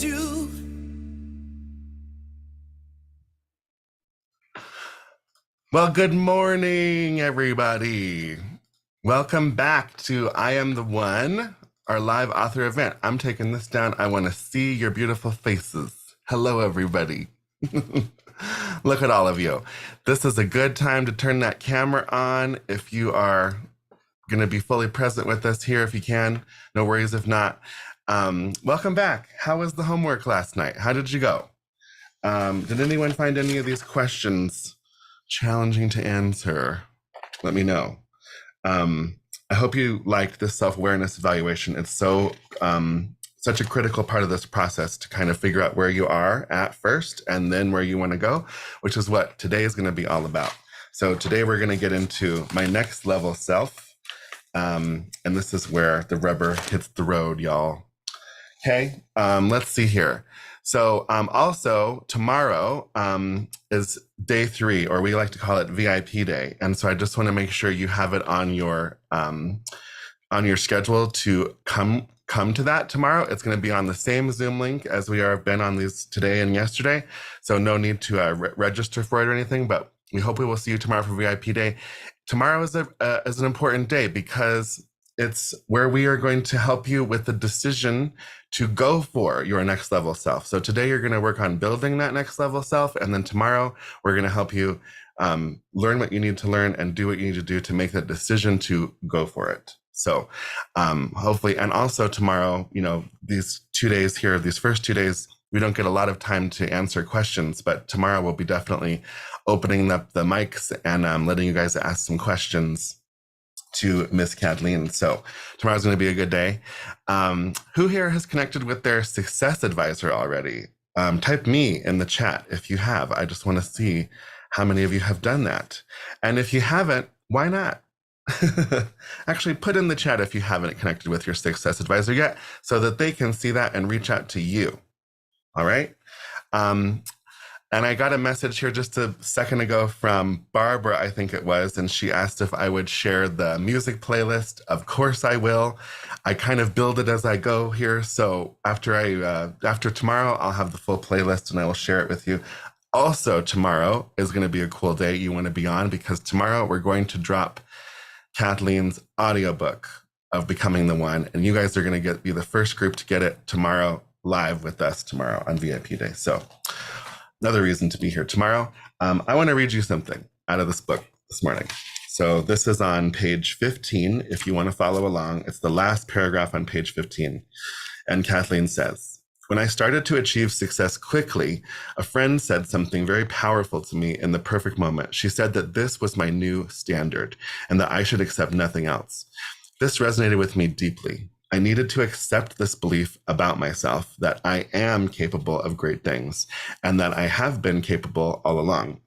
is you. Well, good morning, everybody. Welcome back to I Am the One, our live author event. I'm taking this down. I want to see your beautiful faces. Hello, everybody. Look at all of you. This is a good time to turn that camera on if you are going to be fully present with us here, if you can. No worries if not. Welcome back. How was the homework last night? How did you go? Did anyone find any of these questions challenging to answer? Let me know. I hope you liked this self-awareness evaluation. It's so such a critical part of this process to kind of figure out where you are at first and then where you want to go, which is what today is going to be all about. So today we're going to get into my next level self. And this is where the rubber hits the road, y'all. Okay, let's see here. So also tomorrow is day 3, or we like to call it VIP day. And so I just want to make sure you have it on your schedule to come to that tomorrow. It's going to be on the same Zoom link as we have been on these today and yesterday. So no need to register for it or anything, but we hope we will see you tomorrow for VIP day. Tomorrow is an important day because it's where we are going to help you with the decision to go for your next level self. So today you're going to work on building that next level self. And then tomorrow we're going to help you learn what you need to learn and do what you need to do to make that decision to go for it. So hopefully, and also tomorrow, you know, these 2 days here, these first 2 days, we don't get a lot of time to answer questions, but tomorrow we'll be definitely opening up the mics and letting you guys ask some questions to Miss Kathleen. So tomorrow's going to be a good day. Who here has connected with their success advisor already? Type me in the chat if you have. I just want to see how many of you have done that. And if you haven't, why not? Actually, put in the chat if you haven't connected with your success advisor yet so that they can see that and reach out to you. All right. And I got a message here just a second ago from Barbara, I think it was, and she asked if I would share the music playlist. Of course I will. I kind of build it as I go here. So after tomorrow, I'll have the full playlist and I will share it with you. Also, tomorrow is going to be a cool day you want to be on because tomorrow we're going to drop Kathleen's audiobook of Becoming the One. And you guys are going to be the first group to get it tomorrow live with us tomorrow on VIP day. So another reason to be here tomorrow. I want to read you something out of this book this morning. So this is on page 15. If you want to follow along, it's the last paragraph on page 15. And Kathleen says, "When I started to achieve success quickly, a friend said something very powerful to me in the perfect moment. She said that this was my new standard and that I should accept nothing else. This resonated with me deeply. I needed to accept this belief about myself that I am capable of great things and that I have been capable all along.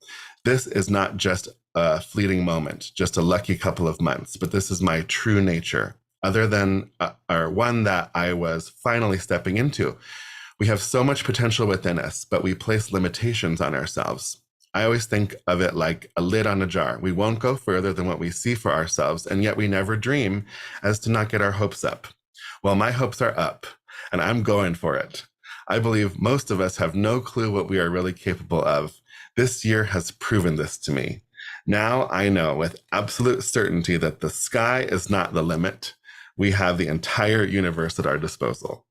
This is not just a fleeting moment, just a lucky couple of months, but this is my true nature, other than or one that I was finally stepping into. We have so much potential within us, but we place limitations on ourselves. I always think of it like a lid on a jar. We won't go further than what we see for ourselves, and yet we never dream as to not get our hopes up. Well, my hopes are up, and I'm going for it. I believe most of us have no clue what we are really capable of. This year has proven this to me. Now I know with absolute certainty that the sky is not the limit. We have the entire universe at our disposal."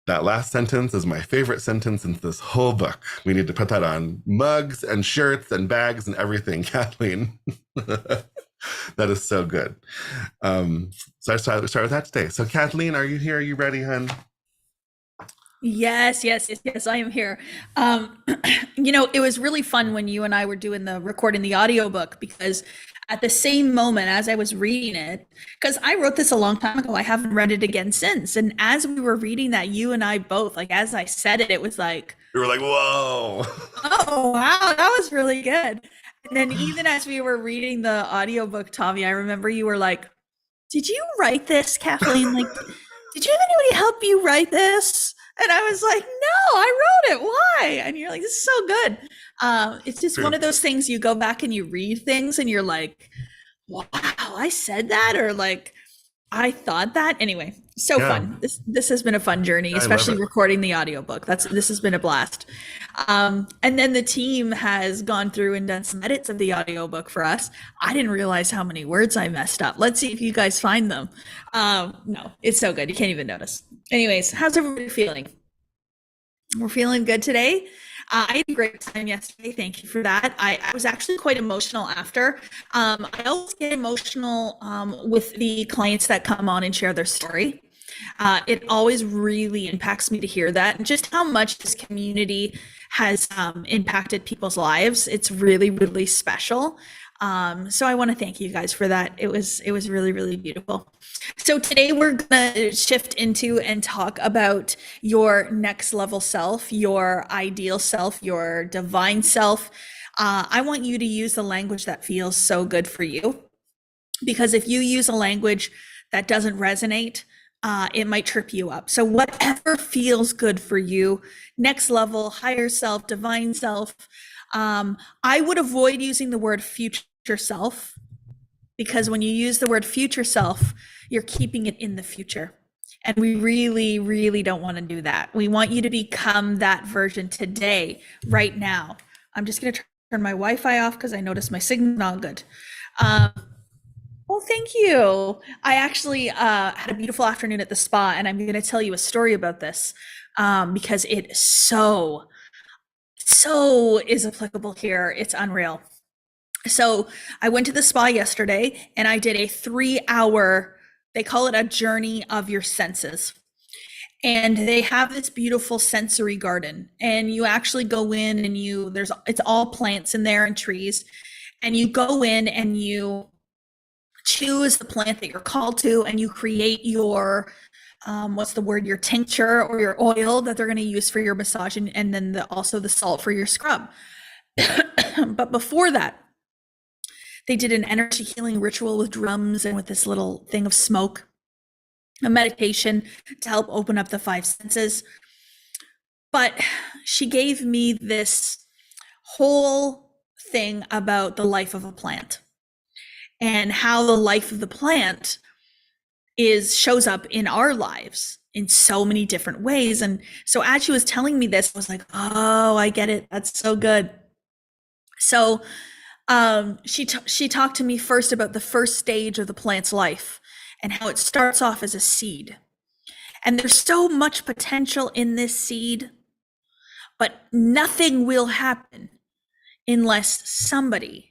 That last sentence is my favorite sentence in this whole book. We need to put that on mugs and shirts and bags and everything, Kathleen. That is so good. So I start with that today. So Kathleen, are you here? Are you ready, hon? Yes, I am here. You know, it was really fun when you and I were recording the audiobook because at the same moment as I was reading it, because I wrote this a long time ago, I haven't read it again since. And as we were reading that, you and I both, like as I said it, it was like, we were like, whoa. Oh, wow, that was really good. And then even as we were reading the audiobook, Tommy, I remember you were like, "Did you write this, Kathleen? Like, did you have anybody help you write this?" And I was like, "No, I wrote it. Why?" And you're like, "This is so good." It's just one of those things you go back and you read things and you're like, "Wow, I said that," or like, I thought that anyway. So Yeah, fun. This has been a fun journey, I love especially it. recording the audiobook. This has been a blast. And then the team has gone through and done some edits of the audiobook for us. I didn't realize how many words I messed up. Let's see if you guys find them. No, it's so good. You can't even notice. Anyways, how's everybody feeling? We're feeling good today. I had a great time yesterday. Thank you for that. I was actually quite emotional after. I always get emotional with the clients that come on and share their story. It always really impacts me to hear that and just how much this community has impacted people's lives. It's really, really special. So I want to thank you guys for that. It was really, really beautiful. So today we're gonna shift into and talk about your next level self, your ideal self, your divine self. I want you to use the language that feels so good for you, because if you use a language that doesn't resonate, it might trip you up. So whatever feels good for you, next level, higher self, divine self. I would avoid using the word future self, because when you use the word future self, you're keeping it in the future. And we really, really don't want to do that. We want you to become that version today, right now. I'm just going to turn my Wi-Fi off because I noticed my signal's not good. Well, thank you. I actually had a beautiful afternoon at the spa, and I'm going to tell you a story about this because it so is applicable here. It's unreal. So I went to the spa yesterday and I did a 3 hour, they call it a journey of your senses. And they have this beautiful sensory garden. And you actually go in and it's all plants in there and trees. And you go in and you choose the plant that you're called to, and you create your what's the word, your tincture or your oil that they're going to use for your massage, and then also the salt for your scrub. But before that, they did an energy healing ritual with drums and with this little thing of smoke, a meditation to help open up the five senses. But she gave me this whole thing about the life of a plant and how the life of the plant shows up in our lives in so many different ways. And so as she was telling me this, I was like, oh, I get it. That's so good. So she talked to me first about the first stage of the plant's life and how it starts off as a seed. And there's so much potential in this seed, but nothing will happen unless somebody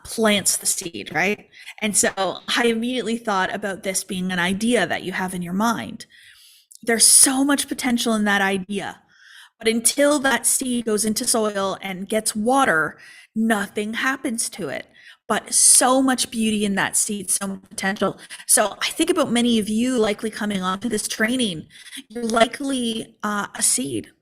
plants the seed, right? And so I immediately thought about this being an idea that you have in your mind. There's so much potential in that idea. But until that seed goes into soil and gets water, nothing happens to it. But so much beauty in that seed, so much potential. So I think about many of you likely coming onto this training. You're likely a seed.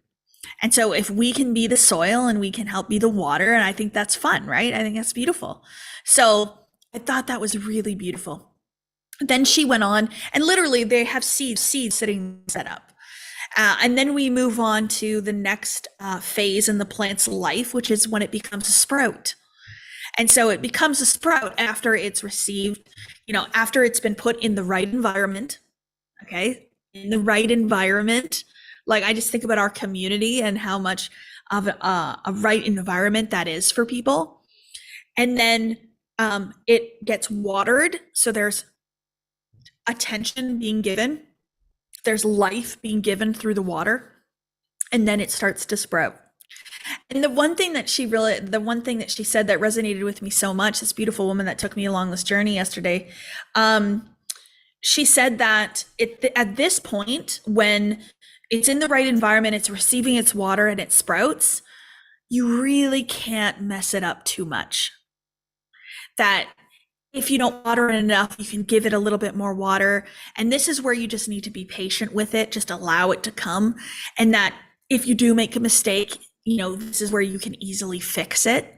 And so if we can be the soil and we can help be the water, and I think that's fun, right? I think that's beautiful. So I thought that was really beautiful. Then she went on, and literally they have seeds sitting set up. And then we move on to the next phase in the plant's life, which is when it becomes a sprout. And so it becomes a sprout after it's received, after it's been put in the right environment. Okay. In the right environment. Like, I just think about our community and how much of a right environment that is for people. And then it gets watered. So there's attention being given. There's life being given through the water, and then it starts to sprout. And the one thing that she said that resonated with me so much, this beautiful woman that took me along this journey yesterday, she said that at this point, when it's in the right environment, it's receiving its water and it sprouts, you really can't mess it up too much. That if you don't water it enough, you can give it a little bit more water. And this is where you just need to be patient with it, just allow it to come. And that if you do make a mistake, this is where you can easily fix it.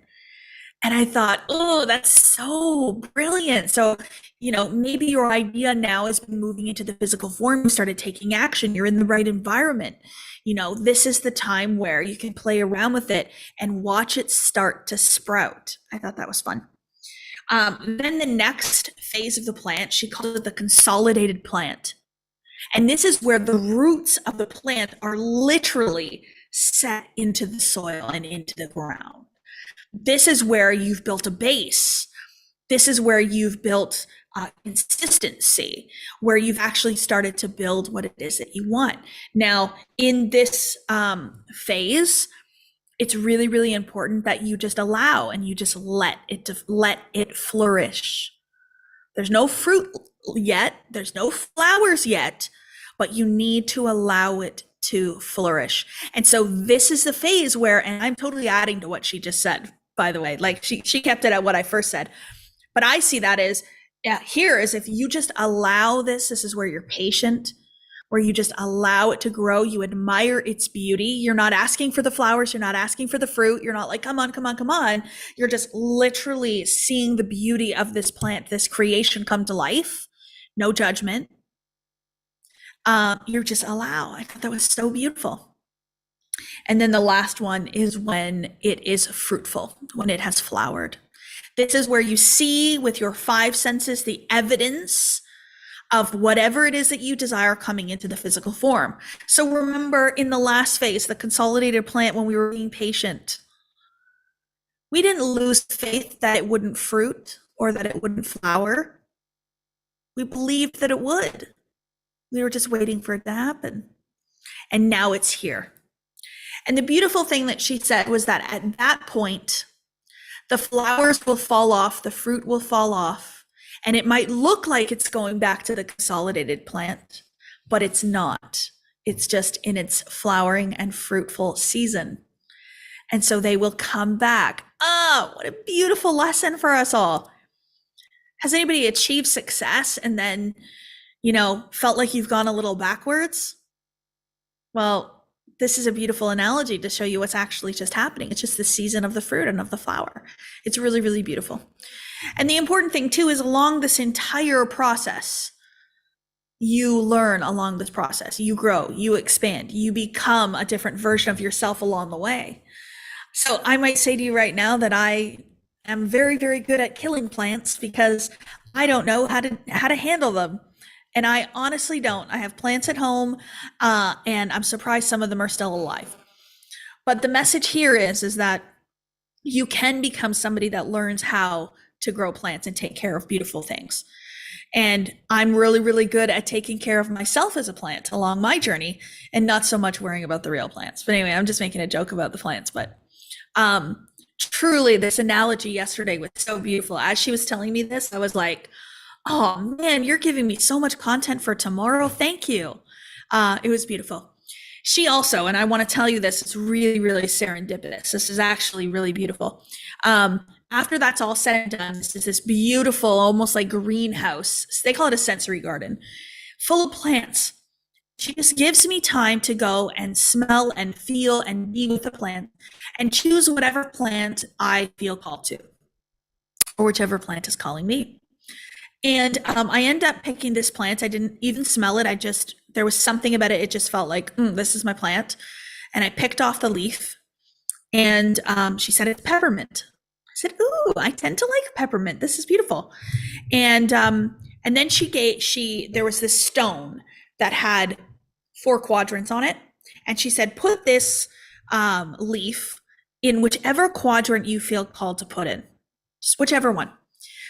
And I thought, oh, that's so brilliant. So, maybe your idea now is moving into the physical form. You started taking action. You're in the right environment. This is the time where you can play around with it and watch it start to sprout. I thought that was fun. Then the next phase of the plant, she called it the consolidated plant. And this is where the roots of the plant are literally set into the soil and into the ground. This is where you've built a base. This is where you've built consistency, where you've actually started to build what it is that you want. Now, in this phase, it's really, really important that you just allow and you just let it flourish. There's no fruit yet, there's no flowers yet, but you need to allow it to flourish. And so this is the phase where, and I'm totally adding to what she just said, by the way, like she kept it at what I first said, but I see that as here is if you just allow this is where you're patient, where you just allow it to grow, you admire its beauty. You're not asking for the flowers, you're not asking for the fruit, you're not like, come on, come on, come on. You're just literally seeing the beauty of this plant, this creation come to life. No judgment. You just allow. I thought that was so beautiful. And then the last one is when it is fruitful, when it has flowered. This is where you see with your 5 senses the evidence of whatever it is that you desire coming into the physical form. So remember in the last phase, the consolidated plant, when we were being patient, we didn't lose faith that it wouldn't fruit or that it wouldn't flower. We believed that it would. We were just waiting for it to happen. And now it's here. And the beautiful thing that she said was that at that point, the flowers will fall off, the fruit will fall off, and it might look like it's going back to the consolidated plant, but it's not. It's just in its flowering and fruitful season. And so they will come back. Oh, what a beautiful lesson for us all. Has anybody achieved success and then, felt like you've gone a little backwards? Well, this is a beautiful analogy to show you what's actually just happening. It's just the season of the fruit and of the flower. It's really, really beautiful. And the important thing too is along this entire process, you learn along this process, you grow, you expand, you become a different version of yourself along the way. So I might say to you right now that I am very, very good at killing plants because I don't know how to handle them. And I honestly don't. I have plants at home, and I'm surprised some of them are still alive. But the message here is that you can become somebody that learns how to grow plants and take care of beautiful things. And I'm really, really good at taking care of myself as a plant along my journey and not so much worrying about the real plants. But anyway, I'm just making a joke about the plants. But truly, this analogy yesterday was so beautiful. As she was telling me this, I was like, oh man, you're giving me so much content for tomorrow. Thank you. It was beautiful. She also, and I want to tell you this, it's really, really serendipitous. This is actually really beautiful. After that's all said and done, this is this beautiful, almost like greenhouse. They call it a sensory garden, full of plants. She just gives me time to go and smell and feel and be with the plant and choose whatever plant I feel called to, or whichever plant is calling me. And I end up picking this plant. I didn't even smell it. There was something about it. It just felt like, this is my plant. And I picked off the leaf and she said, it's peppermint. I said, ooh, I tend to like peppermint. This is beautiful. And then there was this stone that had 4 quadrants on it. And she said, put this leaf in whichever quadrant you feel called to put in, just whichever one.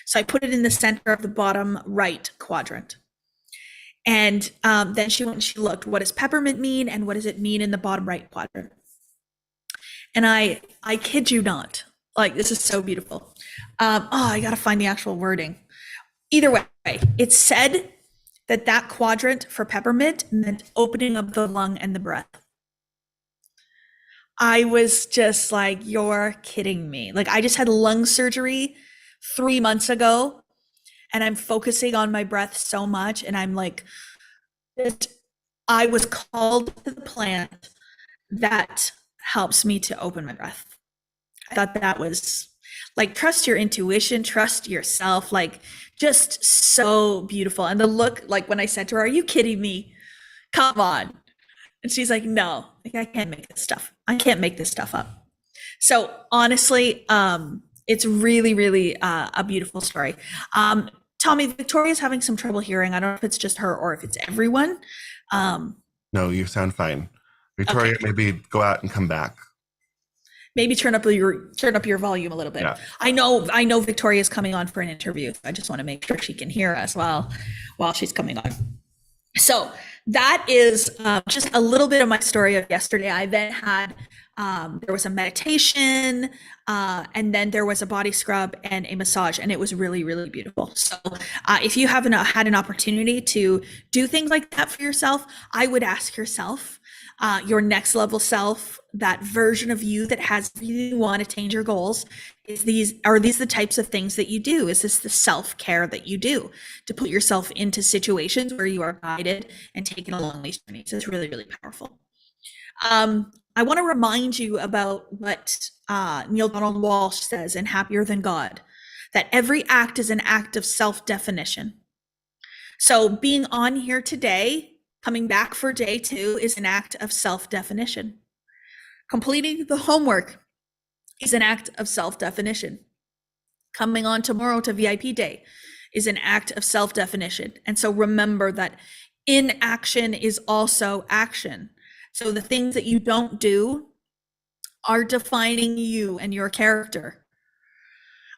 So I put it in the center of the bottom right quadrant. And then she went and she looked, what does peppermint mean? And what does it mean in the bottom right quadrant? And I kid you not, like, this is so beautiful. I got to find the actual wording. Either way, it said that quadrant for peppermint meant opening up the lung and the breath. I was just like, you're kidding me. Like, I just had lung surgery 3 months ago and I'm focusing on my breath so much. And I'm like, I was called to the plant that helps me to open my breath. I thought that was like, trust your intuition, trust yourself, like just so beautiful. And the look, like when I said to her, are you kidding me? Come on. And she's like, no, like, I can't make this stuff. I can't make this stuff up. So honestly, It's really, really a beautiful story. Tommy, Victoria's having some trouble hearing. I don't know if it's just her or if it's everyone. No, you sound fine. Victoria, Okay. maybe go out and come back. Maybe turn up your volume a little bit. Yeah. I know Victoria's coming on for an interview. I just want to make sure she can hear us while she's coming on. So that is just a little bit of my story of yesterday. I then had there was a meditation, and then there was a body scrub and a massage, and it was really, really beautiful. So if you haven't had an opportunity to do things like that for yourself, I would ask yourself, your next level self, that version of you that has really want to change your goals, are these the types of things that you do? Is this the self-care that you do to put yourself into situations where you are guided and taken along these journeys? It's really, really powerful. I want to remind you about what Neil Donald Walsh says in Happier Than God, that every act is an act of self-definition. So being on here today, coming back for day 2, is an act of self-definition. Completing the homework is an act of self-definition. Coming on tomorrow to VIP day is an act of self-definition. And so remember that inaction is also action. So the things that you don't do are defining you and your character.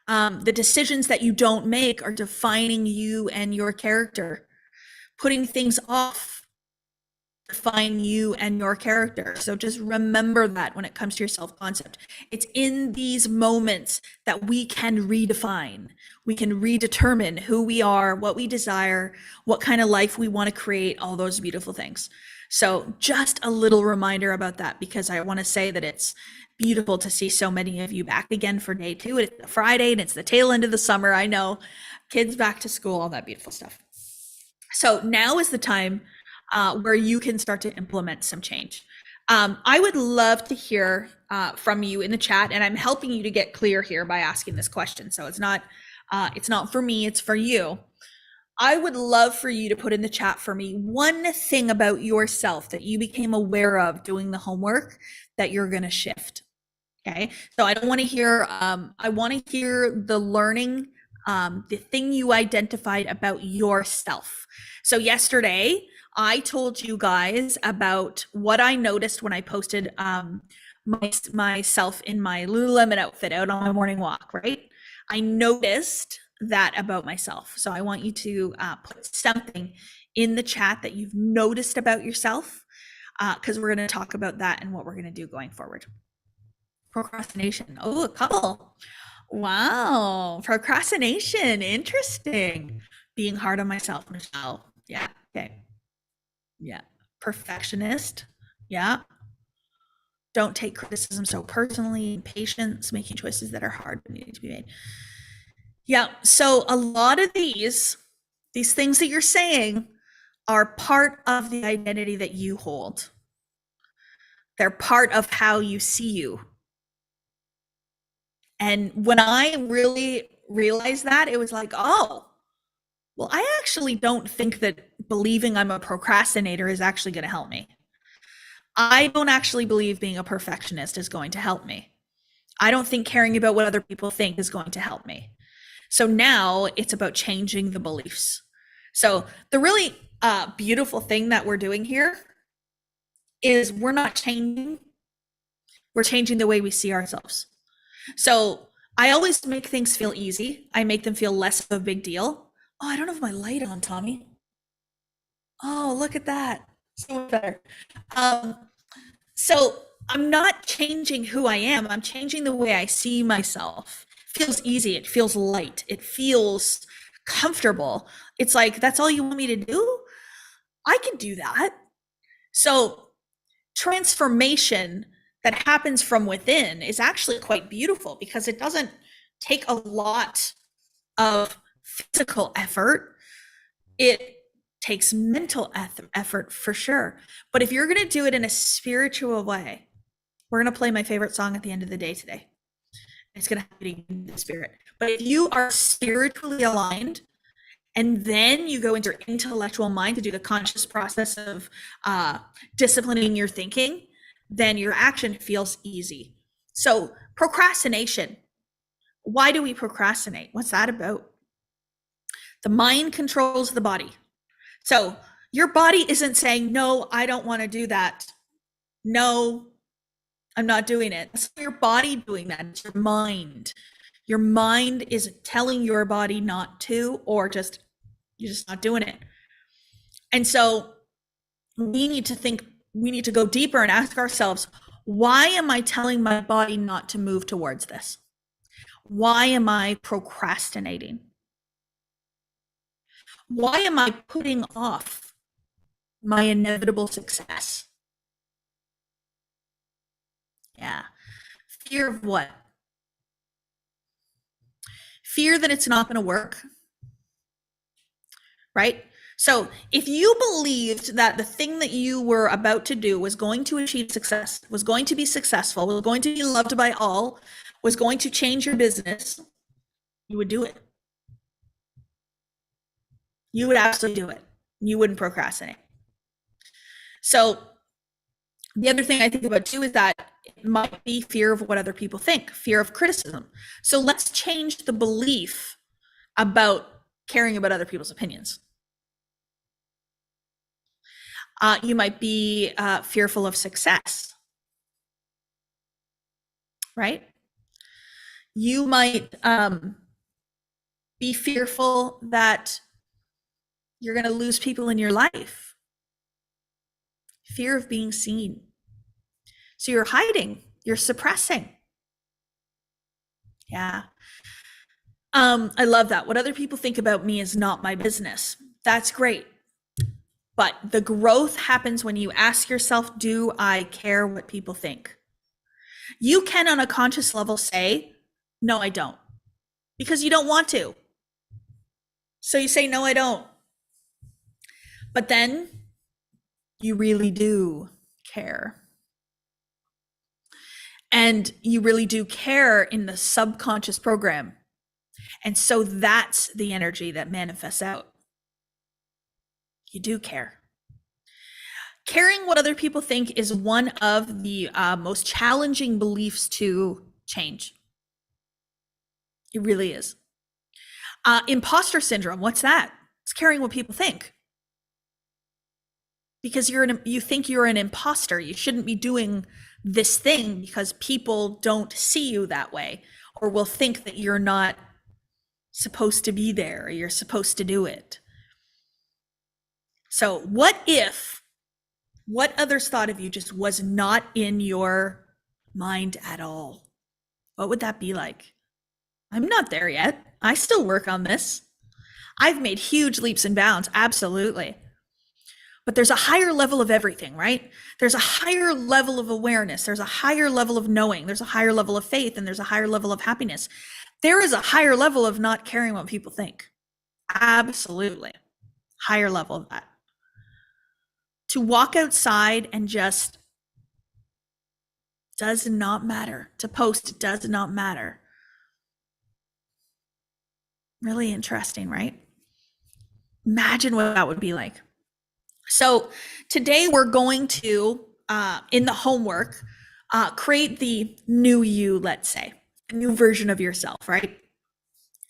The decisions that you don't make are defining you and your character. Putting things off define you and your character. So just remember that when it comes to your self-concept. It's in these moments that we can redefine. We can redetermine who we are, what we desire, what kind of life we want to create, all those beautiful things. So just a little reminder about that, because I want to say that it's beautiful to see so many of you back again for day 2. It's Friday and it's the tail end of the summer. I know, kids back to school, all that beautiful stuff. So now is the time where you can start to implement some change. I would love to hear from you in the chat, and I'm helping you to get clear here by asking this question. So it's not for me, it's for you. I would love for you to put in the chat for me one thing about yourself that you became aware of doing the homework that you're going to shift. Okay. So I don't want to hear, I want to hear the learning, the thing you identified about yourself. So yesterday, I told you guys about what I noticed when I posted myself in my Lululemon outfit out on my morning walk, right? I noticed that about myself. So I want you to put something in the chat that you've noticed about yourself, because we're going to talk about that and what we're going to do going forward. Procrastination. Oh, a couple. Wow. Procrastination. Interesting. Being hard on myself, Michelle. Yeah. Okay. Yeah. Perfectionist. Yeah. Don't take criticism so personally. Patience, making choices that are hard but needing to be made. Yeah. So a lot of these things that you're saying are part of the identity that you hold. They're part of how you see you. And when I really realized that, it was like, oh, well, I actually don't think that believing I'm a procrastinator is actually going to help me. I don't actually believe being a perfectionist is going to help me. I don't think caring about what other people think is going to help me. So now it's about changing the beliefs. So the really beautiful thing that we're doing here is we're not changing, we're changing the way we see ourselves. So I always make things feel easy. I make them feel less of a big deal. Oh, I don't have my light on, Tommy. Oh, look at that. So much better. So I'm not changing who I am. I'm changing the way I see myself. It feels easy. It feels light. It feels comfortable. It's like, that's all you want me to do? I can do that. So transformation that happens from within is actually quite beautiful, because it doesn't take a lot of physical effort. It takes mental effort for sure. But if you're going to do it in a spiritual way, we're going to play my favorite song at the end of the day today. It's going to have you in the spirit. But if you are spiritually aligned, and then you go into your intellectual mind to do the conscious process of disciplining your thinking, then your action feels easy. So procrastination, Why do we procrastinate? What's that about? The mind controls the body. So your body isn't saying, no, I don't want to do that. No, I'm not doing it. It's your body doing that. It's your mind. Your mind is telling your body not to, or just you're just not doing it. And so we need to go deeper and ask ourselves, why am I telling my body not to move towards this? Why am I procrastinating? Why am I putting off my inevitable success? Yeah. Fear of what? Fear that it's not going to work, right? So if you believed that the thing that you were about to do was going to achieve success, was going to be successful, was going to be loved by all, was going to change your business, you would do it. You would absolutely do it. You wouldn't procrastinate. So the other thing I think about too is that it might be fear of what other people think, fear of criticism. So let's change the belief about caring about other people's opinions. You might be fearful of success, right? You might be fearful that you're going to lose people in your life. Fear of being seen. So you're hiding, you're suppressing. Yeah. I love that. What other people think about me is not my business. That's great. But the growth happens when you ask yourself, do I care what people think? You can, on a conscious level, say, no, I don't, because you don't want to. So you say, no, I don't. But then you really do care. And you really do care in the subconscious program. And so that's the energy that manifests out. You do care. Caring what other people think is one of the most challenging beliefs to change. It really is. Imposter syndrome, what's that? It's caring what people think. Because you think you're an imposter. You shouldn't be doing this thing because people don't see you that way, or will think that you're not supposed to be there, or you're supposed to do it. So what if what others thought of you just was not in your mind at all? What would that be like? I'm not there yet. I still work on this. I've made huge leaps and bounds, absolutely. But there's a higher level of everything, right? There's a higher level of awareness. There's a higher level of knowing. There's a higher level of faith, and there's a higher level of happiness. There is a higher level of not caring what people think. Absolutely. Higher level of that. To walk outside and just does not matter. To post does not matter. Really interesting, right? Imagine what that would be like. So today we're going to, in the homework, create the new you, let's say, a new version of yourself, right?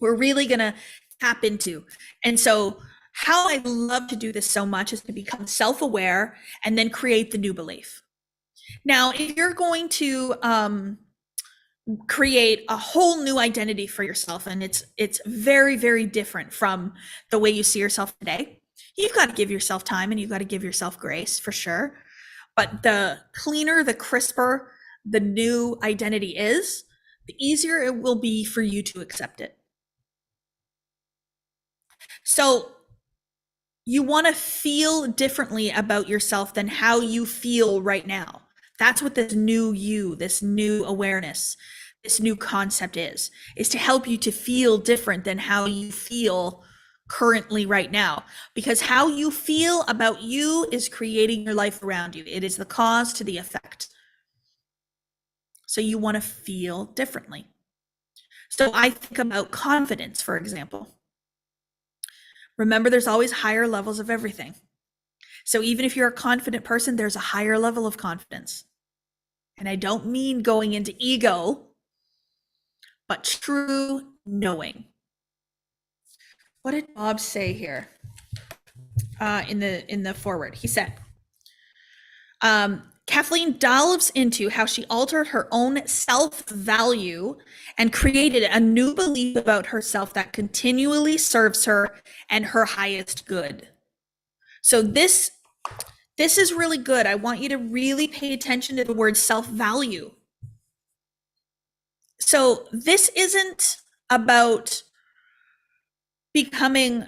We're really going to tap into. And so how I love to do this so much is to become self-aware and then create the new belief. Now, if you're going to create a whole new identity for yourself, and it's very, very different from the way you see yourself today, you've got to give yourself time and you've got to give yourself grace for sure. But the cleaner, the crisper the new identity is, the easier it will be for you to accept it. So you want to feel differently about yourself than how you feel right now. That's what this new you, this new awareness, this new concept is to help you to feel different than how you feel currently right now, because how you feel about you is creating your life around you. It is the cause to the effect. So you want to feel differently. So I think about confidence, for example. Remember, there's always higher levels of everything. So even if you're a confident person, there's a higher level of confidence. And I don't mean going into ego, but true knowing. What did Bob say here in the foreword? He said, Kathleen delves into how she altered her own self-value and created a new belief about herself that continually serves her and her highest good. So this is really good. I want you to really pay attention to the word self-value. So this isn't about becoming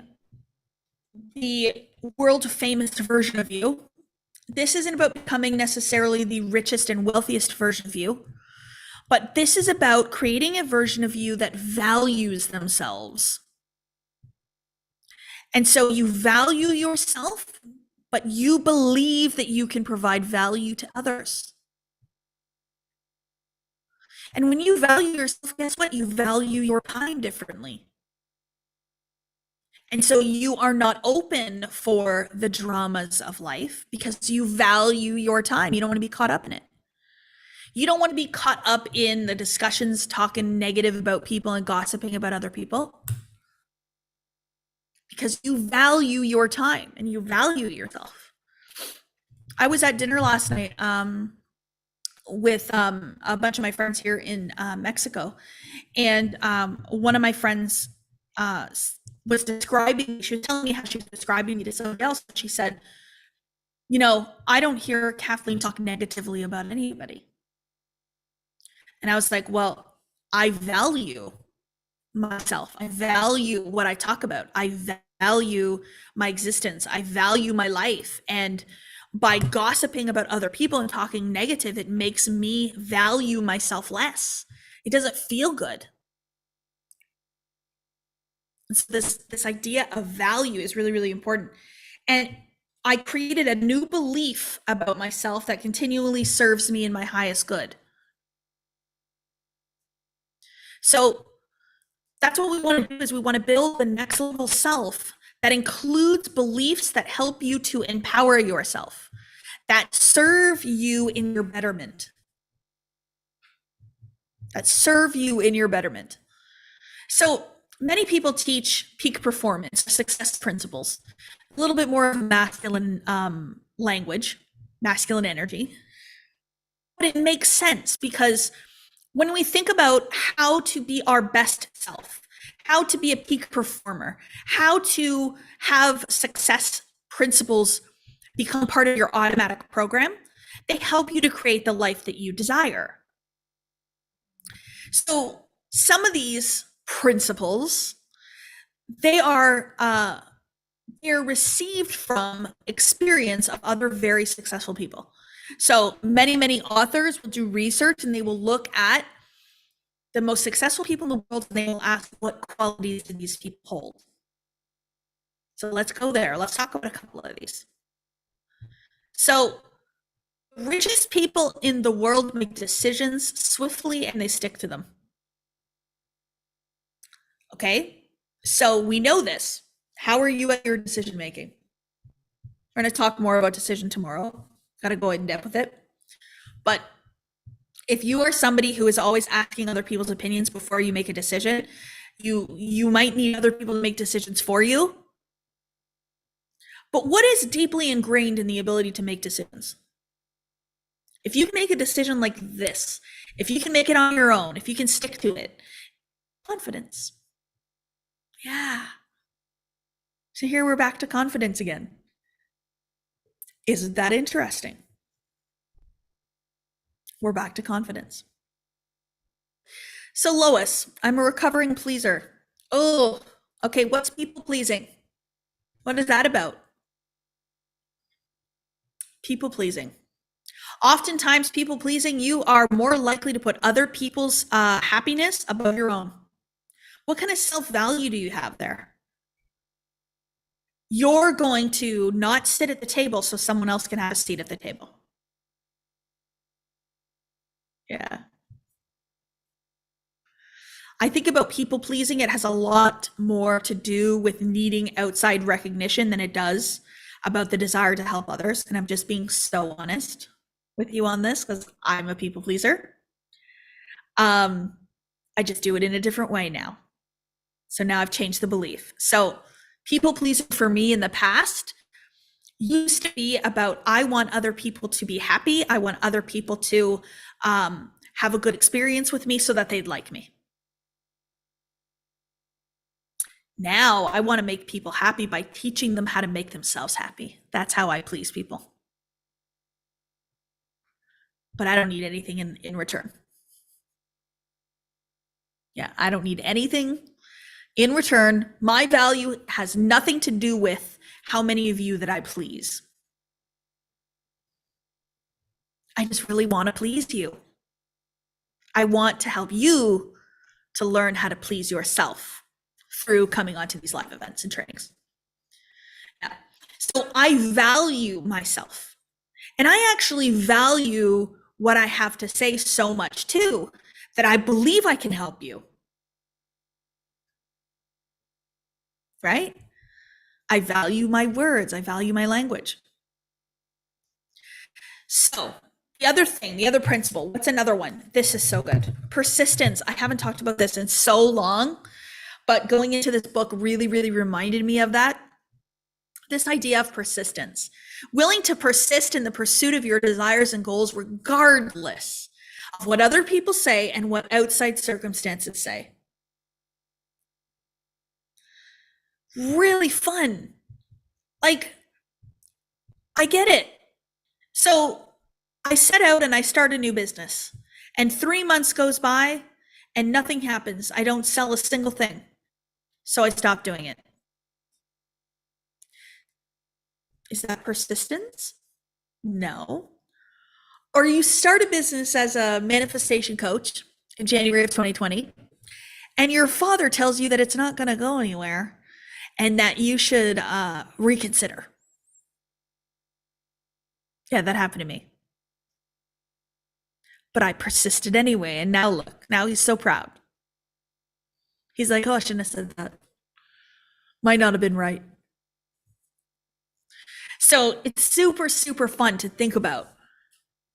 the world famous version of you. This isn't about becoming necessarily the richest and wealthiest version of you, but this is about creating a version of you that values themselves. And so you value yourself, but you believe that you can provide value to others. And when you value yourself, guess what? You value your time differently. And so you are not open for the dramas of life because you value your time. You don't want to be caught up in it. You don't want to be caught up in the discussions, talking negative about people and gossiping about other people because you value your time and you value yourself. I was at dinner last night with a bunch of my friends here in Mexico, and one of my friends was she was telling me how she was describing me to somebody else. She said, you know, I don't hear Kathleen talk negatively about anybody. And I was like, well, I value myself. I value what I talk about. I value my existence. I value my life. And by gossiping about other people and talking negative, it makes me value myself less. It doesn't feel good. So this idea of value is really, really important. And I created a new belief about myself that continually serves me in my highest good. So that's what we want to do, is we want to build the next level self that includes beliefs that help you to empower yourself, that serve you in your betterment. So many people teach peak performance, success principles, a little bit more of masculine language, masculine energy. But it makes sense because when we think about how to be our best self, how to be a peak performer, how to have success principles become part of your automatic program, they help you to create the life that you desire. So some of these principles, they're received from experience of other very successful people. So many authors will do research and they will look at the most successful people in the world and they will ask, what qualities do these people hold? So let's go there. Let's talk about a couple of these. So the richest people in the world make decisions swiftly and they stick to them. Okay, so we know this. How are you at your decision making? We're going to talk more about decision tomorrow. Got to go in depth with it. But if you are somebody who is always asking other people's opinions before you make a decision, you might need other people to make decisions for you. But what is deeply ingrained in the ability to make decisions? If you can make a decision like this, if you can make it on your own, if you can stick to it, confidence. Yeah. So here we're back to confidence again. Isn't that interesting? We're back to confidence. So Lois, I'm a recovering pleaser. Oh, okay, what's people pleasing? What is that about? People pleasing. Oftentimes, people pleasing, you are more likely to put other people's happiness above your own. What kind of self-value do you have there? You're going to not sit at the table so someone else can have a seat at the table. Yeah. I think about people pleasing, it has a lot more to do with needing outside recognition than it does about the desire to help others. And I'm just being so honest with you on this because I'm a people pleaser. I just do it in a different way now. So now I've changed the belief. So people pleasing for me in the past used to be about, I want other people to be happy. I want other people to have a good experience with me so that they'd like me. Now I want to make people happy by teaching them how to make themselves happy. That's how I please people. But I don't need anything in return. Yeah, I don't need anything in return. My value has nothing to do with how many of you that I please. I just really want to please you. I want to help you to learn how to please yourself through coming onto these live events and trainings. Yeah. So I value myself, and I actually value what I have to say so much too, that I believe I can help you. Right? I value my words. I value my language. So the other thing, the other principle, what's another one? This is so good. Persistence. I haven't talked about this in so long, but going into this book really, really reminded me of that. This idea of persistence, willing to persist in the pursuit of your desires and goals, regardless of what other people say and what outside circumstances say. Really fun. Like, I get it. So I set out and I start a new business, and 3 months goes by and nothing happens. I don't sell a single thing. So I stop doing it. Is that persistence? No. Or you start a business as a manifestation coach in January of 2020, and your father tells you that it's not going to go anywhere and that you should reconsider. Yeah, that happened to me. But I persisted anyway, and now look, now he's so proud. He's like, oh, I shouldn't have said that. Might not have been right. So it's super, super fun to think about.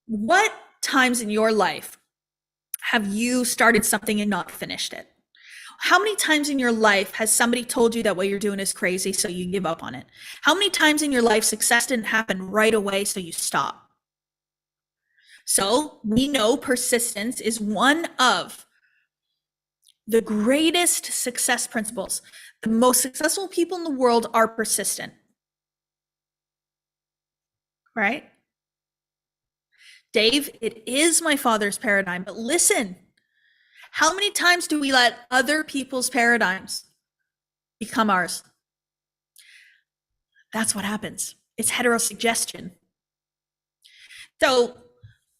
What times in your life have you started something and not finished it? How many times in your life has somebody told you that what you're doing is crazy, so you give up on it? How many times in your life success didn't happen right away, so you stop? So we know persistence is one of the greatest success principles. The most successful people in the world are persistent. Right? Dave, it is my father's paradigm, but listen, how many times do we let other people's paradigms become ours? That's what happens. It's heterosuggestion. So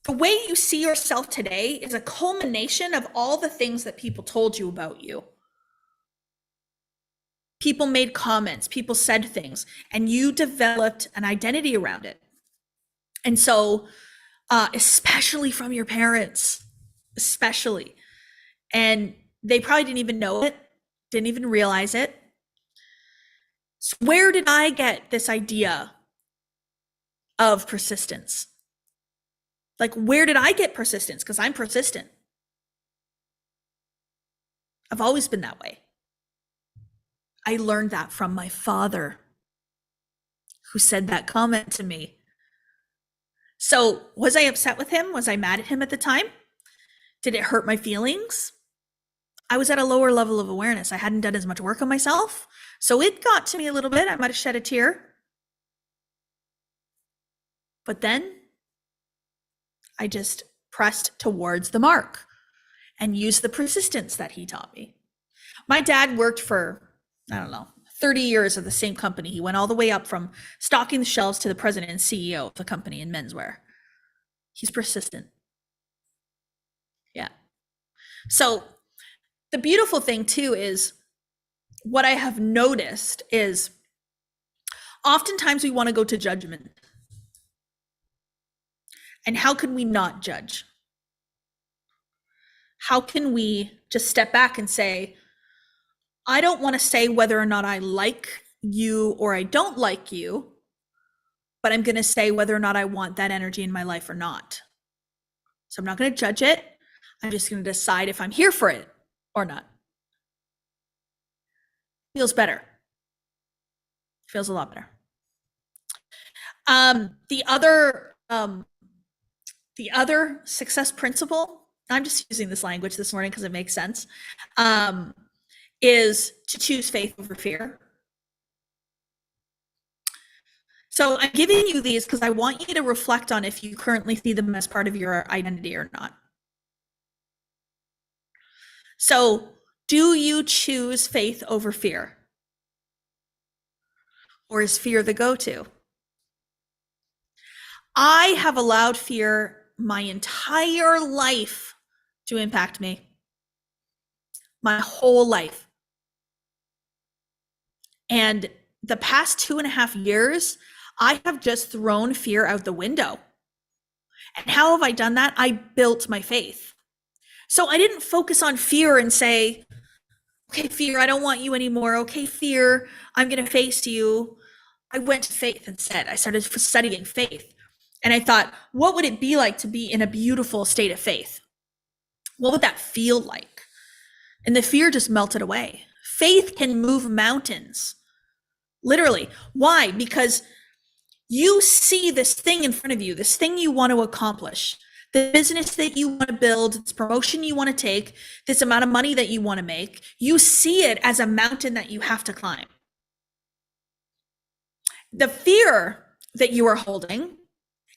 the way you see yourself today is a culmination of all the things that people told you about you. People made comments, people said things, and you developed an identity around it. And so, especially from your parents, especially, and they probably didn't even know it, didn't even realize it. So where did I get this idea of persistence? Like, where did I get persistence? Because I'm persistent. I've always been that way. I learned that from my father, who said that comment to me. So was I upset with him? Was I mad at him at the time? Did it hurt my feelings? I was at a lower level of awareness. I hadn't done as much work on myself. So it got to me a little bit. I might have shed a tear. But then I just pressed towards the mark and used the persistence that he taught me. My dad worked for, 30 years of the same company. He went all the way up from stocking the shelves to the president and CEO of the company in menswear. He's persistent. Yeah. So the beautiful thing too is, what I have noticed is oftentimes we want to go to judgment. And how can we not judge? How can we just step back and say, I don't want to say whether or not I like you or I don't like you, but I'm going to say whether or not I want that energy in my life or not. So I'm not going to judge it. I'm just going to decide if I'm here for it or not? Feels better. Feels a lot better. The other success principle, I'm just using this language this morning because it makes sense, is to choose faith over fear. So I'm giving you these because I want you to reflect on if you currently see them as part of your identity or not. So, do you choose faith over fear? Or is fear the go-to? I have allowed fear my entire life to impact me. My whole life. And the past 2.5 years, I have just thrown fear out the window. And how have I done that? I built my faith. So I didn't focus on fear and say, okay, fear, I don't want you anymore. Okay, fear, I'm going to face you. I went to faith instead. I started studying faith. And I thought, what would it be like to be in a beautiful state of faith? What would that feel like? And the fear just melted away. Faith can move mountains. Literally. Why? Because you see this thing in front of you, this thing you want to accomplish, the business that you want to build, this promotion you want to take, this amount of money that you want to make. You see it as a mountain that you have to climb. The fear that you are holding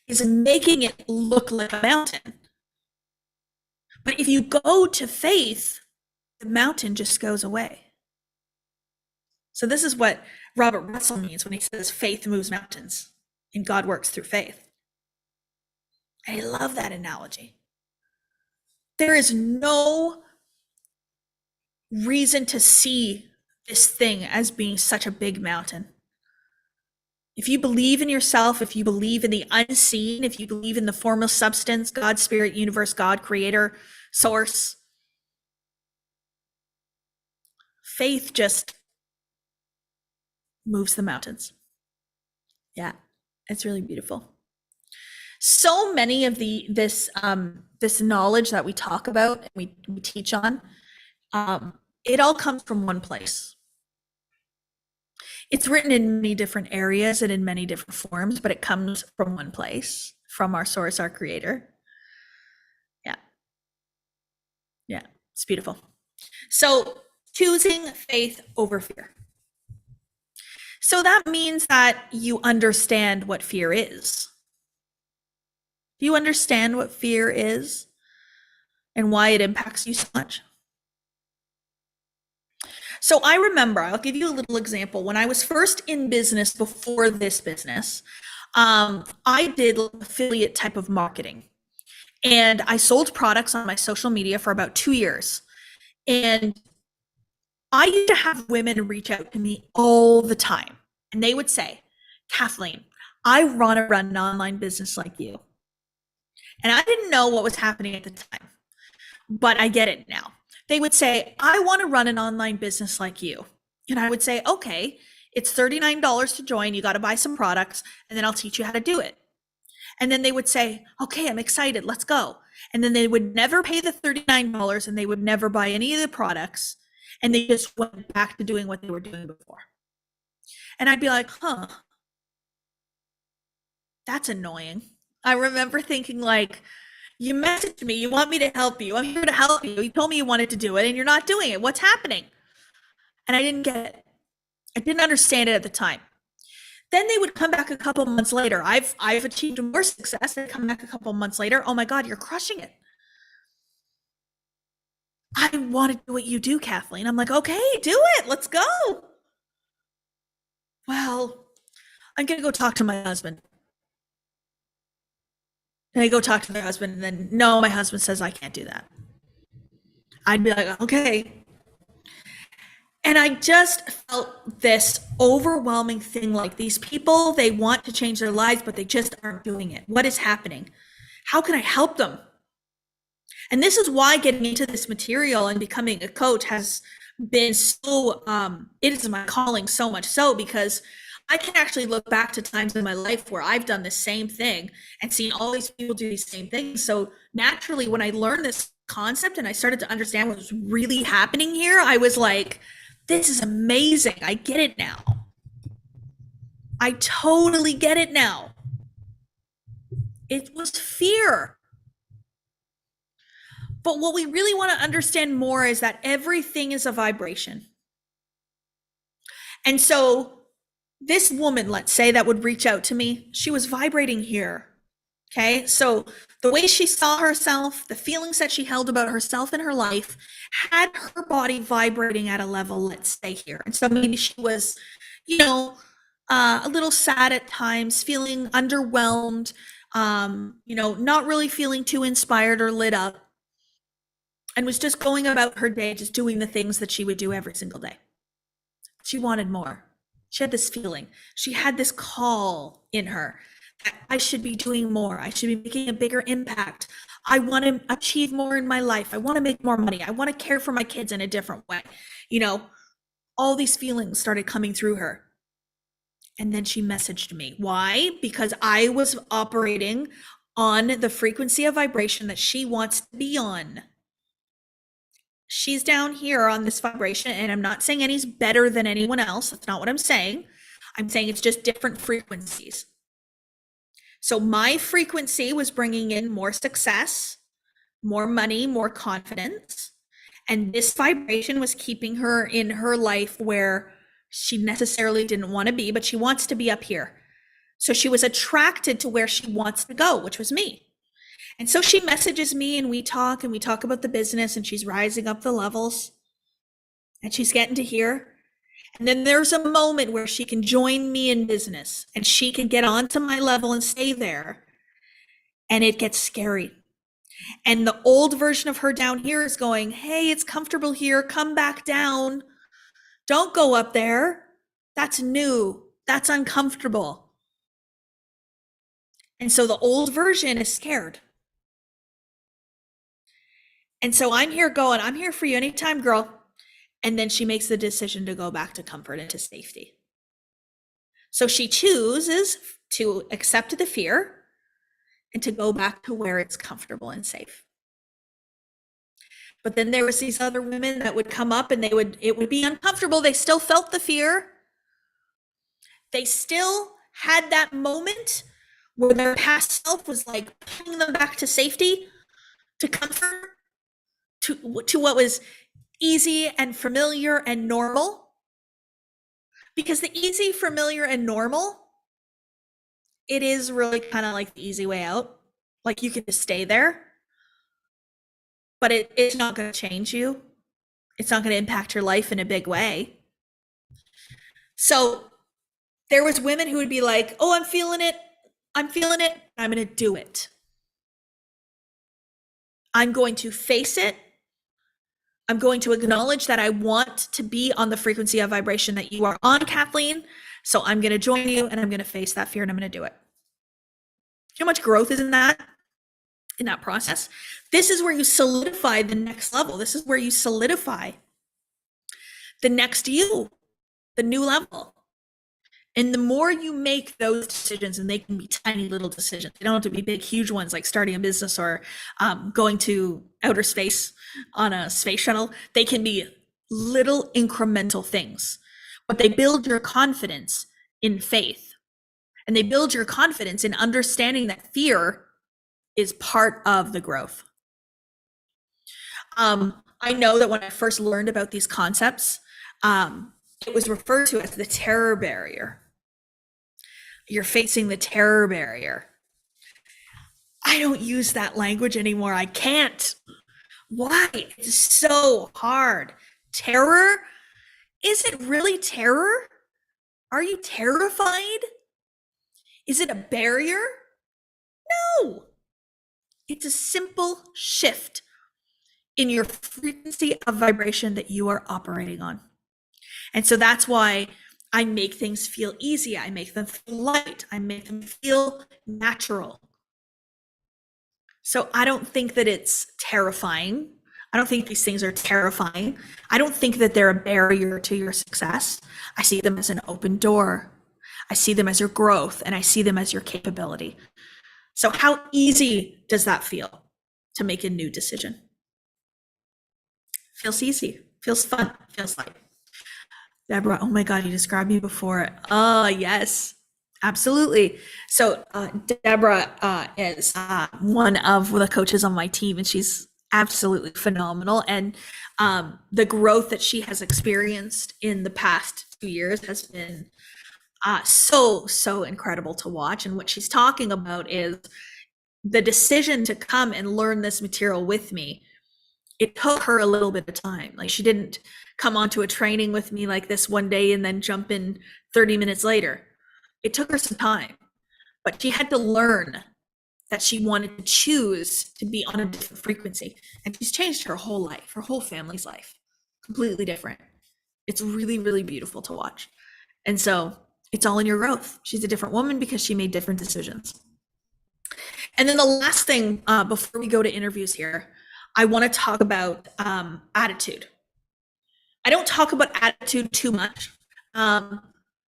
is making it look like a mountain. But if you go to faith, the mountain just goes away. So this is what Robert Russell means when he says faith moves mountains and God works through faith. I love that analogy. There is no reason to see this thing as being such a big mountain. If you believe in yourself, if you believe in the unseen, if you believe in the formless substance, God, spirit, universe, God, creator, source, faith just moves the mountains. Yeah, it's really beautiful. So many of this knowledge that we talk about and we teach on, it all comes from one place. It's written in many different areas and in many different forms, but it comes from one place, from our source, our creator. Yeah, it's beautiful. So choosing faith over fear. So that means that you understand what fear is. Do you understand what fear is and why it impacts you so much? So I remember, I'll give you a little example. When I was first in business before this business, I did affiliate type of marketing. And I sold products on my social media for about 2 years. And I used to have women reach out to me all the time. And they would say, Kathleen, I want to run an online business like you. And I didn't know what was happening at the time, but I get it now. They would say, I want to run an online business like you. And I would say, okay, it's $39 to join. You got to buy some products and then I'll teach you how to do it. And then they would say, okay, I'm excited. Let's go. And then they would never pay the $39 and they would never buy any of the products. And they just went back to doing what they were doing before. And I'd be like, that's annoying. I remember thinking like, you messaged me, you want me to help you. I'm here to help you. You told me you wanted to do it and you're not doing it. What's happening? And I didn't get it. I didn't understand it at the time. Then they would come back a couple months later. I've achieved more success. They come back a couple months later. Oh my God, you're crushing it. I want to do what you do, Kathleen. I'm like, okay, do it. Let's go. Well, I'm going to go talk to my husband. And I go talk to my husband and then, no, my husband says I can't do that. I'd be like, okay. And I just felt this overwhelming thing, like these people, they want to change their lives, but they just aren't doing it. What is happening? How can I help them? And this is why getting into this material and becoming a coach has been so, it is my calling so much so, because I can actually look back to times in my life where I've done the same thing and seen all these people do these same things. So naturally, when I learned this concept and I started to understand what was really happening here, I was like, this is amazing. I get it now. I totally get it now. It was fear. But what we really want to understand more is that everything is a vibration. And so this woman, let's say, that would reach out to me, she was vibrating here. Okay. So the way she saw herself, the feelings that she held about herself in her life had her body vibrating at a level, let's say here. And so maybe she was, a little sad at times, feeling underwhelmed, not really feeling too inspired or lit up, and was just going about her day, just doing the things that she would do every single day. She wanted more. She had this feeling. She had this call in her that I should be doing more. I should be making a bigger impact. I want to achieve more in my life. I want to make more money. I want to care for my kids in a different way. All these feelings started coming through her. And then she messaged me. Why? Because I was operating on the frequency of vibration that she wants to be on. She's down here on this vibration, and I'm not saying any's better than anyone else. That's not what I'm saying. I'm saying it's just different frequencies. So my frequency was bringing in more success, more money, more confidence. And this vibration was keeping her in her life where she necessarily didn't want to be, but she wants to be up here. So she was attracted to where she wants to go, which was me. And so she messages me and we talk about the business, and she's rising up the levels and she's getting to here. And then there's a moment where she can join me in business and she can get onto my level and stay there. And it gets scary. And the old version of her down here is going, hey, it's comfortable here. Come back down. Don't go up there. That's new. That's uncomfortable. And so the old version is scared. And so I'm here going, I'm here for you anytime, girl. And then she makes the decision to go back to comfort and to safety. So she chooses to accept the fear and to go back to where it's comfortable and safe. But then there was these other women that would come up and it would be uncomfortable. They still felt the fear. They still had that moment where their past self was like pulling them back to safety, to comfort, to what was easy and familiar and normal. Because the easy, familiar, and normal, it is really kind of like the easy way out. Like you can just stay there. But it's not going to change you. It's not going to impact your life in a big way. So there was women who would be like, oh, I'm feeling it. I'm going to do it. I'm going to face it. I'm going to acknowledge that I want to be on the frequency of vibration that you are on, Kathleen. So I'm going to join you and I'm going to face that fear and I'm going to do it. You know how much growth is in that process? This is where you solidify the next level. This is where you solidify the next you, the new level. And the more you make those decisions, and they can be tiny little decisions, they don't have to be big, huge ones like starting a business or going to outer space on a space shuttle. They can be little incremental things, but they build your confidence in faith. And they build your confidence in understanding that fear is part of the growth. I know that when I first learned about these concepts, it was referred to as the terror barrier. You're facing the terror barrier. I don't use that language anymore. I can't. Why? It's so hard. Terror? Is it really terror? Are you terrified? Is it a barrier? No. It's a simple shift in your frequency of vibration that you are operating on. And so that's why I make things feel easy. I make them feel light. I make them feel natural. So I don't think that it's terrifying. I don't think these things are terrifying. I don't think that they're a barrier to your success. I see them as an open door. I see them as your growth, and I see them as your capability. So how easy does that feel to make a new decision? Feels easy, feels fun, feels like. Deborah, oh my God, you described me before. Oh, yes, absolutely. So Deborah is one of the coaches on my team, and she's absolutely phenomenal. And the growth that she has experienced in the past 2 years has been so incredible to watch. And what she's talking about is the decision to come and learn this material with me. It took her a little bit of time. Like, she didn't come onto a training with me like this one day and then jump in 30 minutes later. It took her some time, but she had to learn that she wanted to choose to be on a different frequency. And she's changed her whole life, her whole family's life, completely different. It's really, really beautiful to watch. And so it's all in your growth. She's a different woman because she made different decisions. And then the last thing before we go to interviews here, I want to talk about attitude. I don't talk about attitude too much.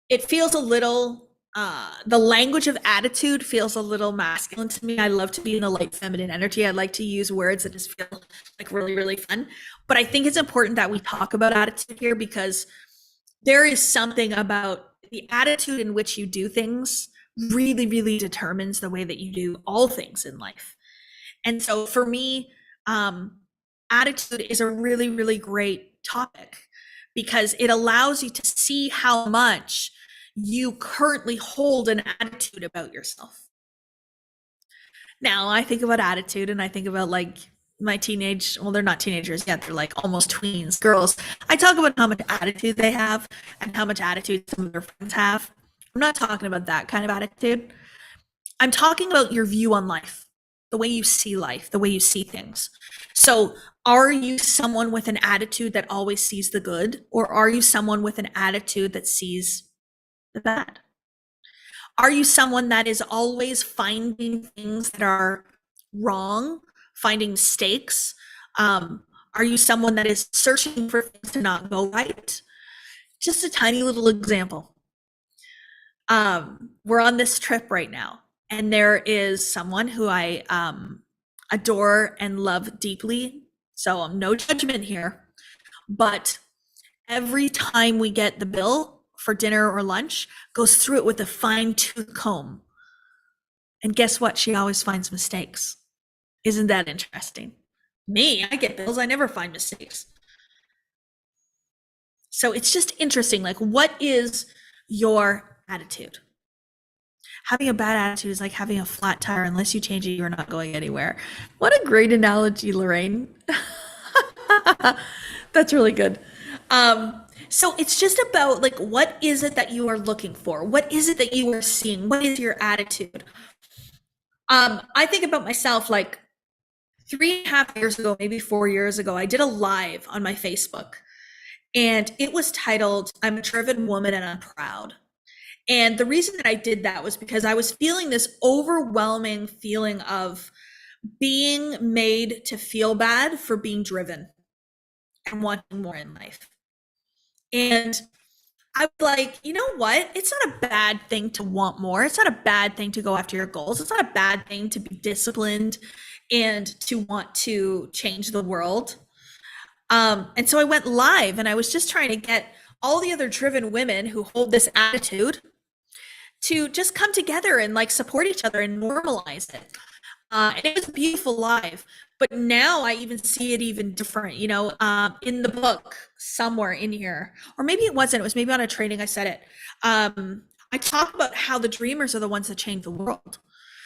It feels a little, the language of attitude feels a little masculine to me. I love to be in the light feminine energy. I like to use words that just feel like really, really fun. But I think it's important that we talk about attitude here, because there is something about the attitude in which you do things really, really determines the way that you do all things in life. And so for me, attitude is a really, really great topic, because it allows you to see how much you currently hold an attitude about yourself. Now, I think about attitude and I think about like my teenage, well, they're not teenagers yet, they're like almost tweens, girls. I talk about how much attitude they have and how much attitude some of their friends have. I'm not talking about that kind of attitude. I'm talking about your view on life, the way you see life, the way you see things. So are you someone with an attitude that always sees the good, or are you someone with an attitude that sees the bad? Are you someone that is always finding things that are wrong, finding mistakes? Are you someone that is searching for things to not go right? Just a tiny little example. We're on this trip right now, and there is someone who I adore and love deeply. So no judgment here, but every time we get the bill for dinner or lunch, goes through it with a fine-tooth comb. And guess what? She always finds mistakes. Isn't that interesting? Me, I get bills, I never find mistakes. So it's just interesting. Like, what is your attitude? Having a bad attitude is like having a flat tire. Unless you change it, you're not going anywhere. What a great analogy, Lorraine. That's really good. So it's just about like, what is it that you are looking for? What is it that you are seeing? What is your attitude? I think about myself like 3.5 years ago, maybe 4 years ago, I did a live on my Facebook, and it was titled, "I'm a Driven Woman and I'm Proud." And the reason that I did that was because I was feeling this overwhelming feeling of being made to feel bad for being driven and wanting more in life. And I was like, you know what? It's not a bad thing to want more. It's not a bad thing to go after your goals. It's not a bad thing to be disciplined and to want to change the world. And so I went live, and I was just trying to get all the other driven women who hold this attitude to just come together and like support each other and normalize it. And it was a beautiful live. But now I even see it even different, you know, in the book somewhere in here, or maybe it wasn't, it was maybe on a training I said it. I talk about how the dreamers are the ones that change the world.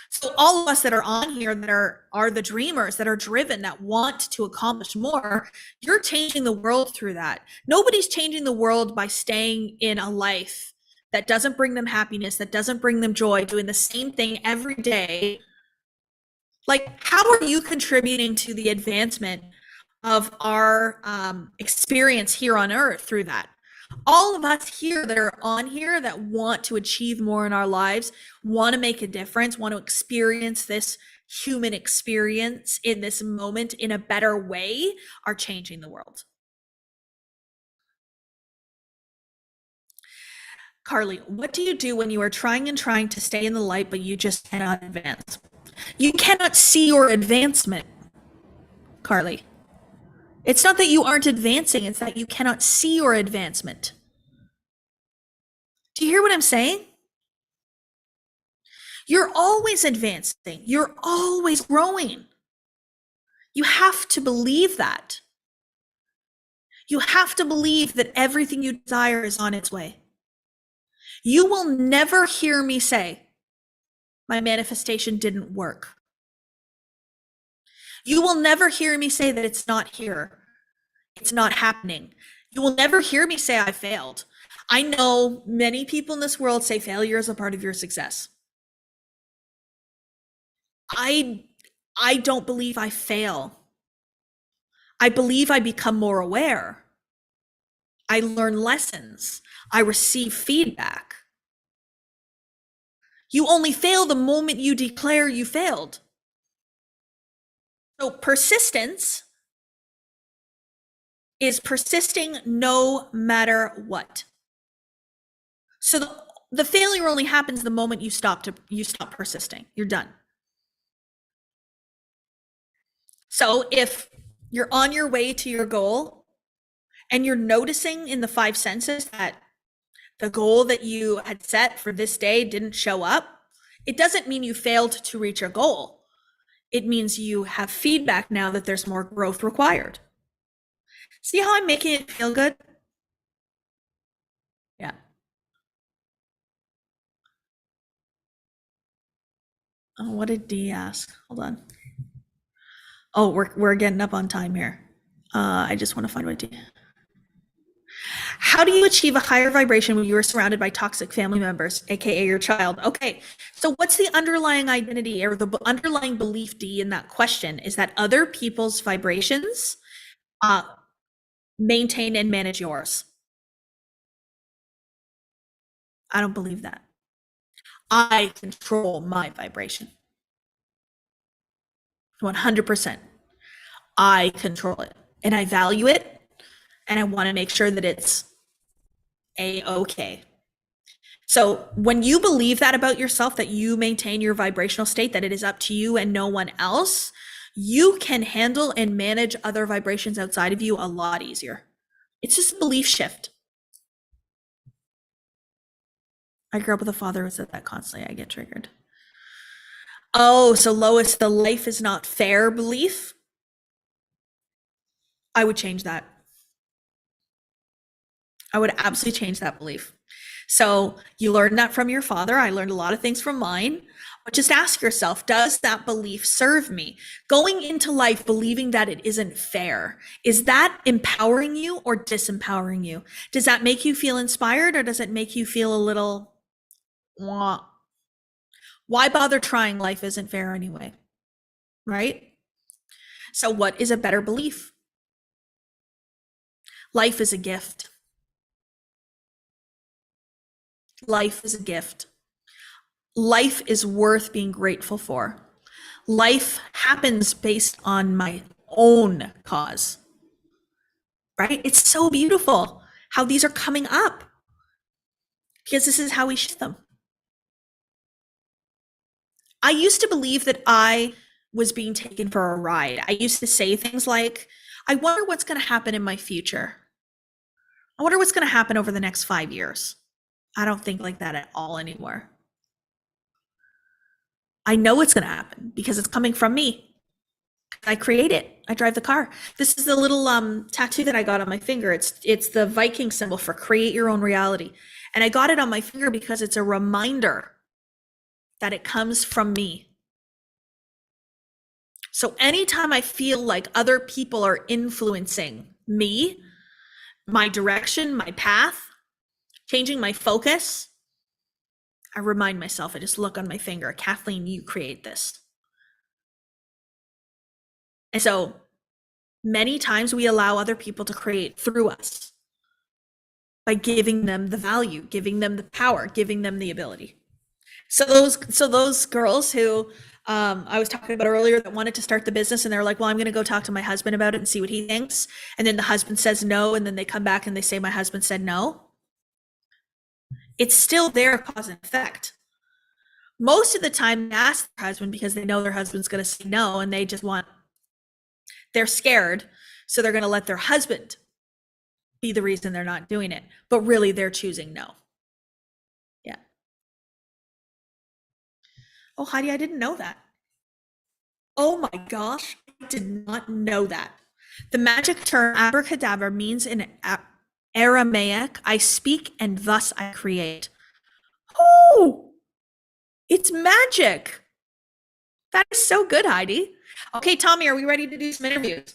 So all of us that are on here that are the dreamers, that are driven, that want to accomplish more, you're changing the world through that. Nobody's changing the world by staying in a life that doesn't bring them happiness, that doesn't bring them joy, doing the same thing every day. Like, how are you contributing to the advancement of our experience here on earth through that? All of us here that are on here that want to achieve more in our lives, want to make a difference, want to experience this human experience in this moment in a better way, are changing the world. Carly, what do you do when you are trying and trying to stay in the light, but you just cannot advance? You cannot see your advancement, Carly. It's not that you aren't advancing, it's that you cannot see your advancement. Do you hear what I'm saying? You're always advancing. You're always growing. You have to believe that. You have to believe that everything you desire is on its way. You will never hear me say, my manifestation didn't work. You will never hear me say that it's not here. It's not happening. You will never hear me say I failed. I know many people in this world say failure is a part of your success. I don't believe I fail. I believe I become more aware. I learn lessons. I receive feedback. You only fail the moment you declare you failed. So persistence is persisting no matter what. So the failure only happens the moment you stop persisting. You're done. So if you're on your way to your goal and you're noticing in the 5 senses that the goal that you had set for this day didn't show up, it doesn't mean you failed to reach your goal. It means you have feedback now that there's more growth required. See how I'm making it feel good? Yeah. Oh, what did D ask? Hold on. Oh, we're getting up on time here. I just want to find what D. How do you achieve a higher vibration when you are surrounded by toxic family members, aka your child? Okay, so what's the underlying identity or the underlying belief, D, in that question is that other people's vibrations maintain and manage yours. I don't believe that. I control my vibration. 100%. I control it and I value it and I want to make sure that it's a-okay. So when you believe that about yourself, that you maintain your vibrational state, that it is up to you and no one else, you can handle and manage other vibrations outside of you a lot easier. It's just a belief shift. I grew up with a father who said that constantly. I get triggered. Oh, so Lois, the life is not fair belief? I would change that. I would absolutely change that belief. So you learned that from your father. I learned a lot of things from mine. But just ask yourself, does that belief serve me? Going into life believing that it isn't fair, is that empowering you or disempowering you? Does that make you feel inspired or does it make you feel a little, wah? Why bother trying? Life isn't fair anyway, right? So what is a better belief? Life is a gift. Life is a gift. Life is worth being grateful for. Life happens based on my own cause, right? It's so beautiful how these are coming up because this is how we shift them. I used to believe that I was being taken for a ride. I used to say things like, I wonder what's going to happen in my future. I wonder what's going to happen over the next 5 years. I don't think like that at all anymore. I know it's going to happen because it's coming from me. I create it. I drive the car. This is the little tattoo that I got on my finger. It's the Viking symbol for create your own reality. And I got it on my finger because it's a reminder that it comes from me. So anytime I feel like other people are influencing me, my direction, my path, changing my focus, I remind myself, I just look on my finger, Kathleen, you create this. And so many times we allow other people to create through us by giving them the value, giving them the power, giving them the ability. So those girls who I was talking about earlier that wanted to start the business and they're like, well, I'm going to go talk to my husband about it and see what he thinks. And then the husband says no. And then they come back and they say, my husband said no. it's still their cause and effect. Most of the time, they ask their husband because they know their husband's going to say no, and they're scared. So they're going to let their husband be the reason they're not doing it. But really, they're choosing no. Yeah. Oh, Heidi, I didn't know that. Oh my gosh, I did not know that. The magic term abracadabra means in Aramaic, I speak and thus I create. Oh, it's magic. That is so good, Heidi. Okay, Tommy, are we ready to do some interviews?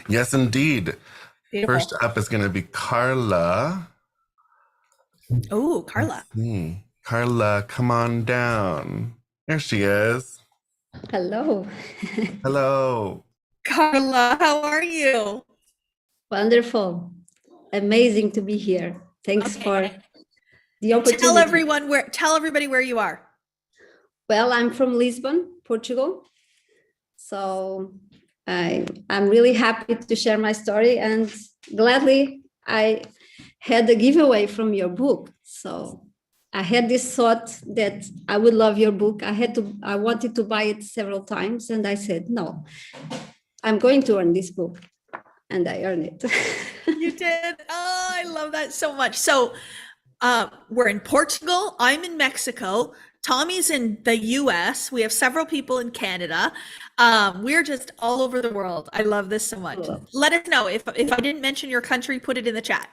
Yes, indeed. Beautiful. First up is going to be Carla. Oh, Carla. Carla, come on down. There she is. Hello. Hello. Carla, how are you? Wonderful. Amazing to be here. Thanks for the opportunity. Tell everybody where you are. Well, I'm from Lisbon, Portugal. So I'm really happy to share my story, and gladly I had a giveaway from your book. So I had this thought that I would love your book. I wanted to buy it several times, and I said, no, I'm going to earn this book. And I earned it. You did. Oh, I love that so much. So we're in Portugal. I'm in Mexico. Tommy's in the US. We have several people in Canada. We're just all over the world. I love this so much. Cool. Let us know if I didn't mention your country, put it in the chat.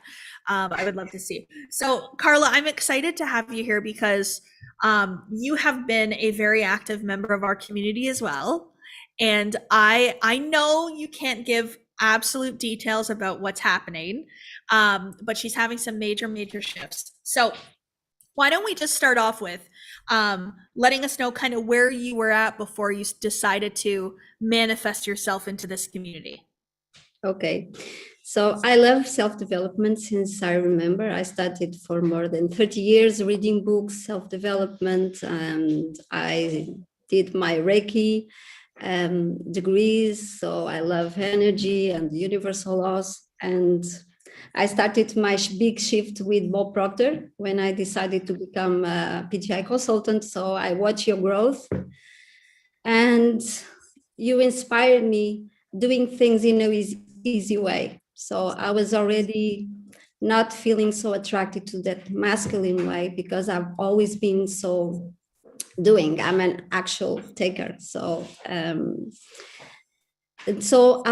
I would love to see. So Carla, I'm excited to have you here because you have been a very active member of our community as well. And I know you can't give absolute details about what's happening, but she's having some major shifts. So why don't we just start off with letting us know kind of where you were at before you decided to manifest yourself into this community. Okay. So I love self-development since I remember. I started for more than 30 years reading books, self-development, and I did my Reiki degrees. So I love energy and universal laws. And I started my big shift with Bob Proctor when I decided to become a PTI consultant. So I watch your growth, and you inspired me doing things in a easy way. So I was already not feeling so attracted to that masculine way because I've always been so doing. I'm an actual taker. So and so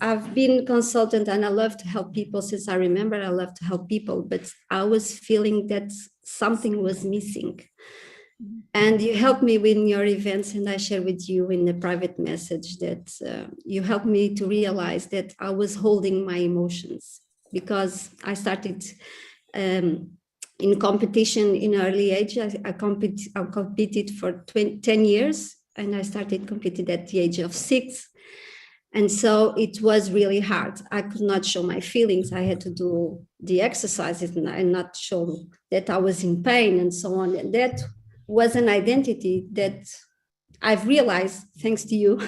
I've been consultant, and I love to help people since I remember. I love to help people, but I was feeling that something was missing. And you helped me with your events, and I share with you in a private message that you helped me to realize that I was holding my emotions because I started in competition in early age. I competed for 10 years, and I started competing at the age of 6. And so it was really hard. I could not show my feelings. I had to do the exercises and not show that I was in pain and so on. And that was an identity that I've realized, thanks to you,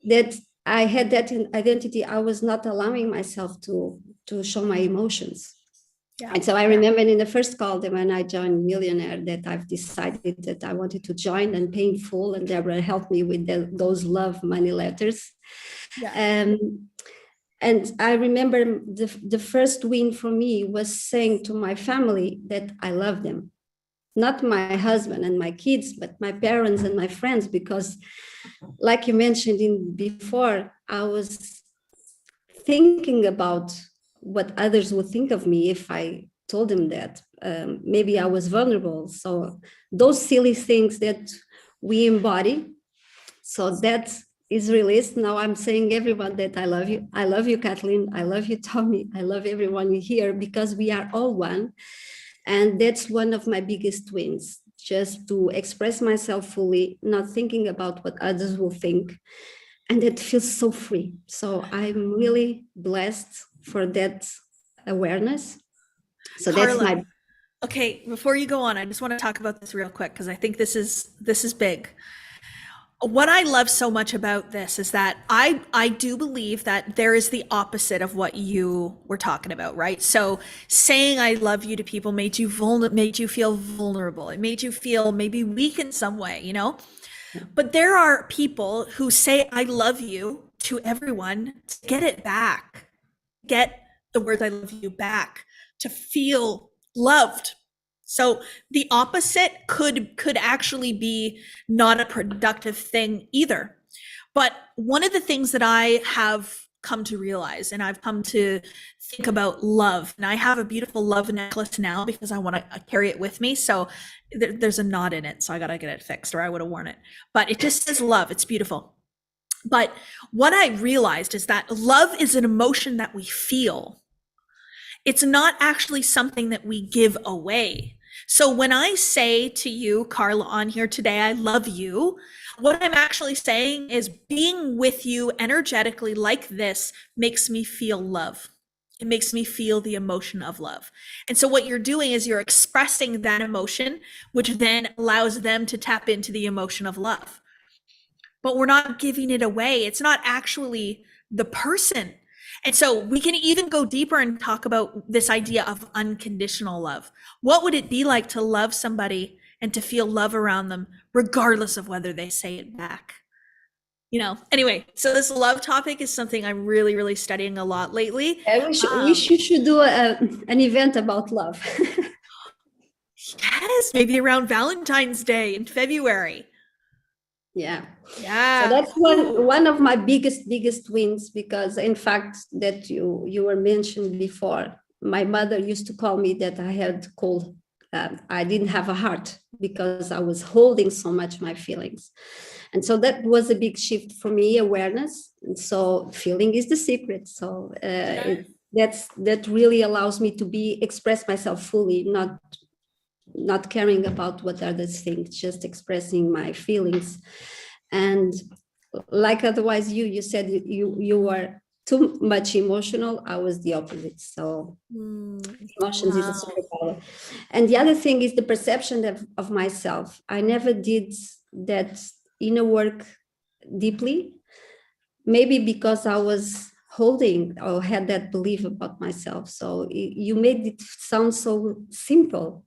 that I had that identity. I was not allowing myself to show my emotions. Yeah. And so I remember in the first call that when I joined Millionaire that I've decided that I wanted to join and pay in full, and Deborah helped me with those love money letters. Yeah. And I remember the first win for me was saying to my family that I love them, not my husband and my kids, but my parents and my friends, because like you mentioned before, I was thinking about what others would think of me if I told them that. Maybe I was vulnerable. So those silly things that we embody. So that is released. Now I'm saying everyone that I love you. I love you, Kathleen. I love you, Tommy. I love everyone here because we are all one. And that's one of my biggest wins, just to express myself fully, not thinking about what others will think. And it feels so free. So I'm really blessed for that awareness. So Carla, that's my. Okay, before you go on, I just want to talk about this real quick because I think this is big. what I love so much about this is that I do believe that there is the opposite of what you were talking about, right? So saying I love you to people made you feel vulnerable. It made you feel maybe weak in some way, you know? But there are people who say I love you to everyone to get it back. Get the words I love you back, to feel loved. So the opposite could actually be not a productive thing either. But one of the things that I have come to realize, and I've come to think about love, and I have a beautiful love necklace now because I want to carry it with me. So there's a knot in it, so I got to get it fixed, or I would have worn it. But it just says love. It's beautiful. But what I realized is that love is an emotion that we feel. It's not actually something that we give away. So when I say to you, Carla, on here today, I love you, what I'm actually saying is being with you energetically like this makes me feel love. It makes me feel the emotion of love. And so what you're doing is you're expressing that emotion, which then allows them to tap into the emotion of love. But we're not giving it away. It's not actually the person. And so we can even go deeper and talk about this idea of unconditional love. What would it be like to love somebody and to feel love around them, regardless of whether they say it back? You know, anyway, so this love topic is something I'm really, really studying a lot lately. We should do an event about love. Yes, maybe around Valentine's Day in February. Yeah. Yeah. So that's one of my biggest wins, because in fact that you were mentioned before, my mother used to call me that I had cold, I didn't have a heart because I was holding so much my feelings. And so that was a big shift for me, awareness. And so feeling is the secret. So that really allows me to express myself fully, not caring about what others think, just expressing my feelings. And like otherwise you said you were too much emotional. I was the opposite. So emotions is a superpower. And the other thing is the perception of myself. I never did that inner work deeply, maybe because I was holding or had that belief about myself. So you made it sound so simple.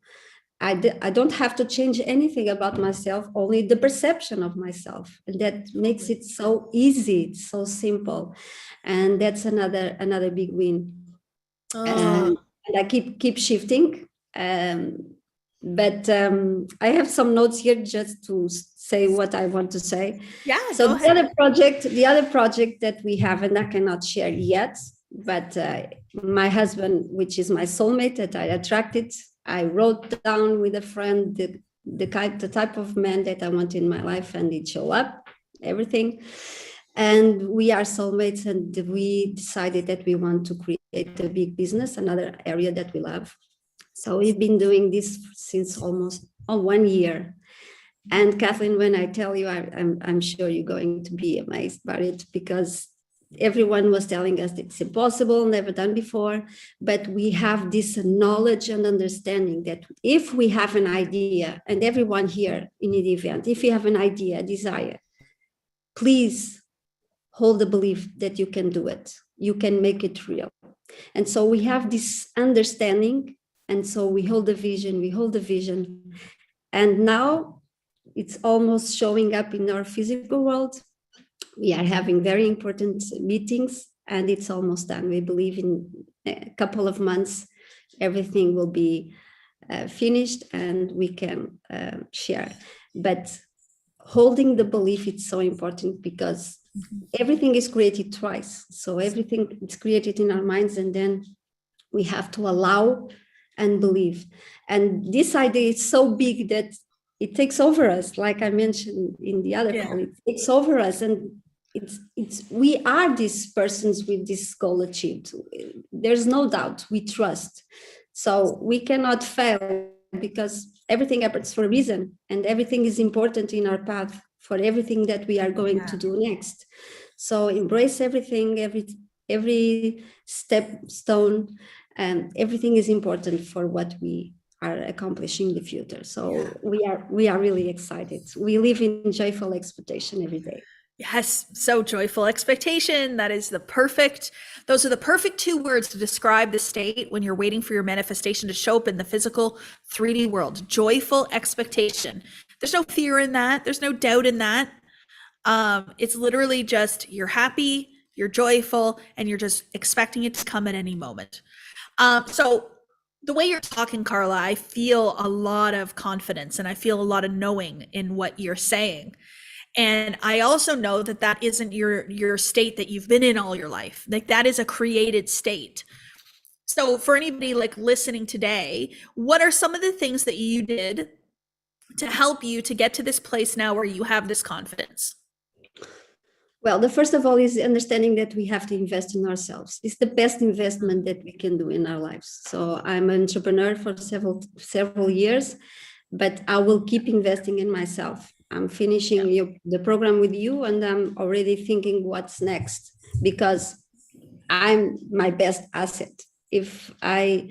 I don't have to change anything about myself, only the perception of myself. And that makes it so easy, it's so simple. And that's another big win. And I keep shifting. But I have some notes here just to say what I want to say. Yeah. So the other project that we have, and I cannot share yet, but my husband, which is my soulmate that I attracted, I wrote down with a friend the type of man that I want in my life, and it showed up, everything. And we are soulmates, and we decided that we want to create a big business, another area that we love. So we've been doing this since almost 1 year. And Kathleen, when I tell you, I'm sure you're going to be amazed by it, because everyone was telling us it's impossible, never done before, but we have this knowledge and understanding that if we have an idea, and everyone here in the event, if you have an idea, a desire, please hold the belief that you can do it. You can make it real. And so we have this understanding, and so we hold the vision, and now it's almost showing up in our physical world. We are having very important meetings, and it's almost done. We believe in a couple of months, everything will be finished and we can share. But holding the belief, it's so important, because everything is created twice. So everything is created in our minds, and then we have to allow and believe. And this idea is so big that it takes over us, like I mentioned in the other call, it takes over us, and we are these persons with this goal achieved. There's no doubt, we trust. So we cannot fail, because everything happens for a reason, and everything is important in our path for everything that we are going to do next. So embrace everything, every stone, and everything is important for what we are accomplishing the future. So we are really excited. We live in joyful expectation every day. Yes, so joyful expectation. Those are the perfect 2 words to describe the state when you're waiting for your manifestation to show up in the physical 3D world. Joyful expectation. There's no fear in that. There's no doubt in that. It's literally just you're happy, you're joyful, and you're just expecting it to come at any moment. So the way you're talking, Carla, I feel a lot of confidence and I feel a lot of knowing in what you're saying. And I also know that that isn't your state that you've been in all your life. Like that is a created state. So for anybody like listening today, what are some of the things that you did to help you to get to this place now where you have this confidence? Well, the first of all is understanding that we have to invest in ourselves. It's the best investment that we can do in our lives. So I'm an entrepreneur for several years, but I will keep investing in myself. I'm finishing the program with you, and I'm already thinking what's next, because I'm my best asset. If I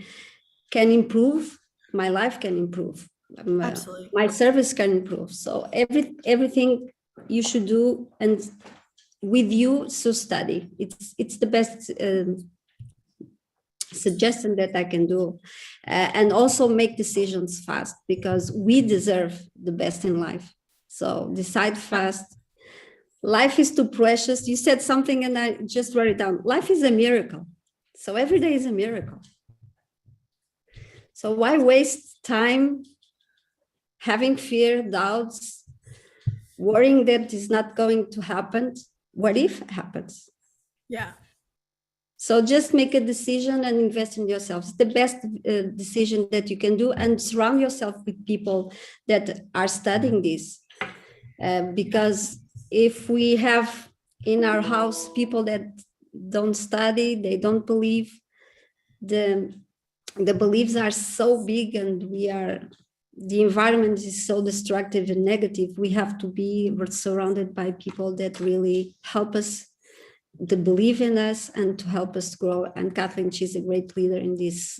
can improve, my life can improve. Absolutely. My service can improve. So everything you should do, and with you, so study. It's the best suggestion that I can do, and also make decisions fast, because we deserve the best in life. So decide fast. Life is too precious. You said something and I just wrote it down. Life is a miracle. So every day is a miracle. So why waste time having fear, doubts, worrying that it's not going to happen? What if it happens? Yeah. So just make a decision and invest in yourself. It's the best decision that you can do, and surround yourself with people that are studying this. Because if we have in our house people that don't study, they don't believe, the beliefs are so big, and the environment is so destructive and negative. We have to be surrounded by people that really help us to believe in us and to help us grow. And Kathleen, she's a great leader in this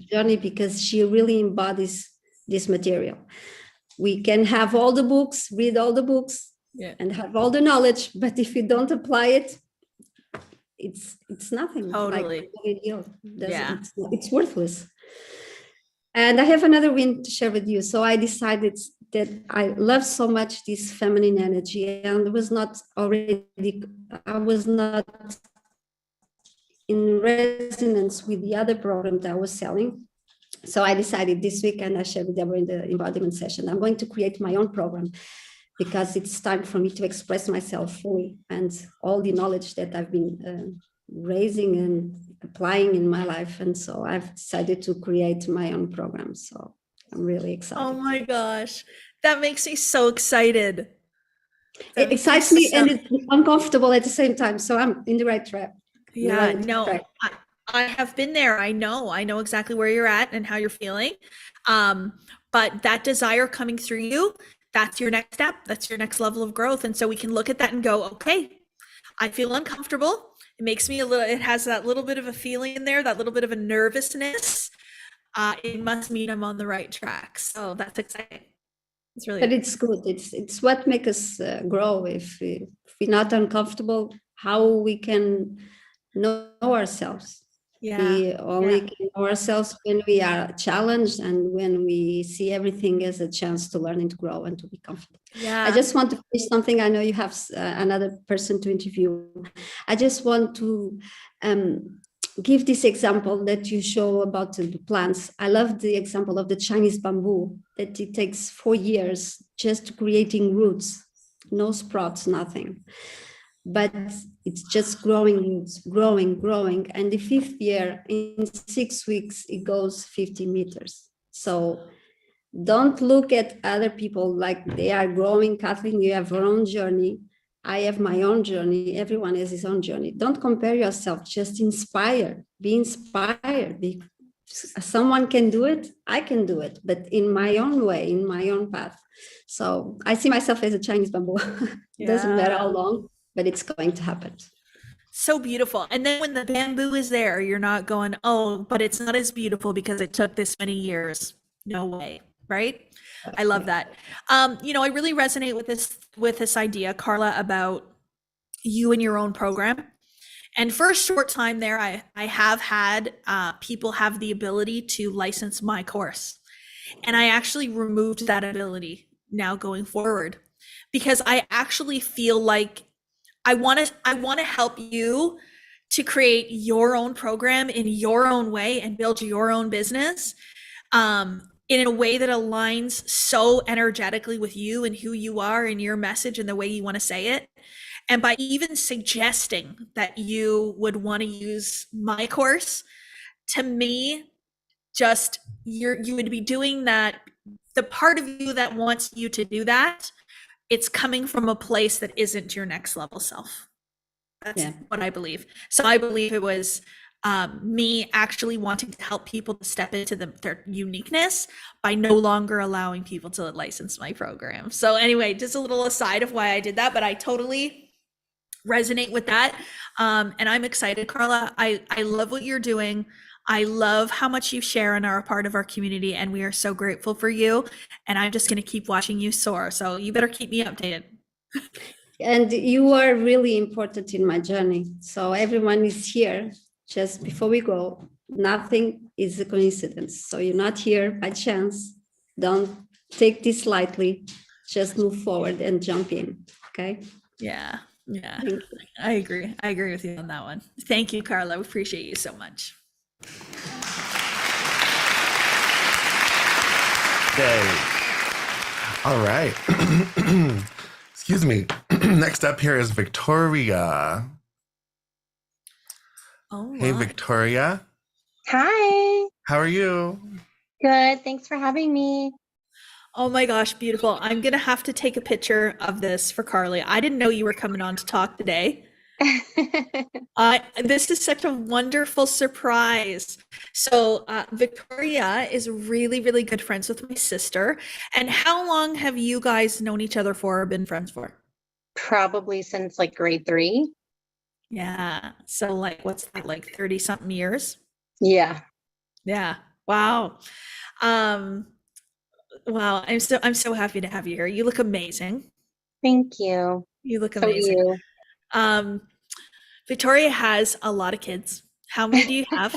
journey, because she really embodies this material. We can have all the books, read all the books, and have all the knowledge, but if you don't apply it, it's nothing. Totally. It's worthless. And I have another win to share with you. So I decided that I love so much this feminine energy, and I was not in resonance with the other program that I was selling. So I decided this week, and I shared with Deborah in the embodiment session, I'm going to create my own program, because it's time for me to express myself fully, and all the knowledge that I've been raising and applying in my life. And so I've decided to create my own program. So I'm really excited. Oh my gosh. That makes me so excited. It excites me and it's uncomfortable at the same time. So I'm in the right track. Yeah, no, I have been there. I know exactly where you're at and how you're feeling. But that desire coming through you, that's your next step. That's your next level of growth. And so we can look at that and go, okay, I feel uncomfortable. It makes me it has that little bit of a feeling in there, that little bit of a nervousness. It must mean I'm on the right track. So that's exciting. It's really, but it's good. It's what makes us grow. If we're not uncomfortable, how we can know ourselves. We only can know ourselves when we are challenged, and when we see everything as a chance to learn and to grow and to be confident. I just want to finish something. I know you have another person to interview. I just want to give this example that you show about the plants. I love the example of the Chinese bamboo, that it takes 4 years just creating roots, no sprouts, nothing. But it's just growing roots, growing. And the 5th year, in 6 weeks, it goes 50 meters. So don't look at other people like they are growing. Kathleen, you have your own journey. I have my own journey. Everyone has his own journey. Don't compare yourself, just inspire, be inspired. Someone can do it, I can do it, but in my own way, in my own path. So I see myself as a Chinese bamboo. It doesn't matter how long, but it's going to happen. So beautiful. And then when the bamboo is there, you're not going, oh, but it's not as beautiful because it took this many years. no way. Right. I love that. You know, I really resonate with this idea, Carla, about you and your own program. And for a short time there, I have had people have the ability to license my course. And I actually removed that ability now going forward, because I actually feel like I want to help you to create your own program in your own way and build your own business in a way that aligns so energetically with you and who you are and your message and the way you want to say it. And by even suggesting that you would want to use my course, to me, just you would be doing that. The part of you that wants you to do that, it's coming from a place that isn't your next level self. That's what I believe. So I believe it was me actually wanting to help people to step into their uniqueness by no longer allowing people to license my program. So anyway, just a little aside of why I did that, but I totally resonate with that. And I'm excited, Carla. I love what you're doing. I love how much you share and are a part of our community, and we are so grateful for you. And I'm just going to keep watching you soar. So you better keep me updated. And you are really important in my journey. So everyone is here. Just before we go, nothing is a coincidence. So you're not here by chance. Don't take this lightly. Just move forward and jump in. Okay? Yeah. I agree. I agree with you on that one. Thank you, Carla. We appreciate you so much. Yay. All right. Excuse me. Next up here is Victoria. Oh, hey, Victoria. Hi. How are you? Good. Thanks for having me. Oh my gosh, beautiful. I'm going to have to take a picture of this for Carly. I didn't know you were coming on to talk today. This is such a wonderful surprise. So Victoria is really, really good friends with my sister. And how long have you guys known each other for or been friends for? Probably since like grade 3. Yeah. So like, what's that, like 30 something years? Yeah. Yeah. Wow. Wow. I'm so happy to have you here. You look amazing. Thank you. You look So amazing. do you. Victoria has a lot of kids. How many do you have?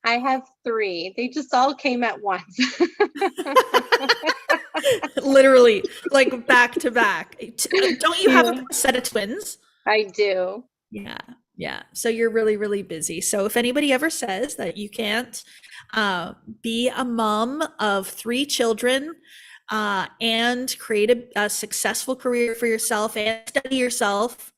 I have 3. They just all came at once. Literally, like back to back. Don't you have a set of twins? I do. Yeah. So you're really, really busy. So if anybody ever says that you can't be a mom of 3 children and create a successful career for yourself and study yourself,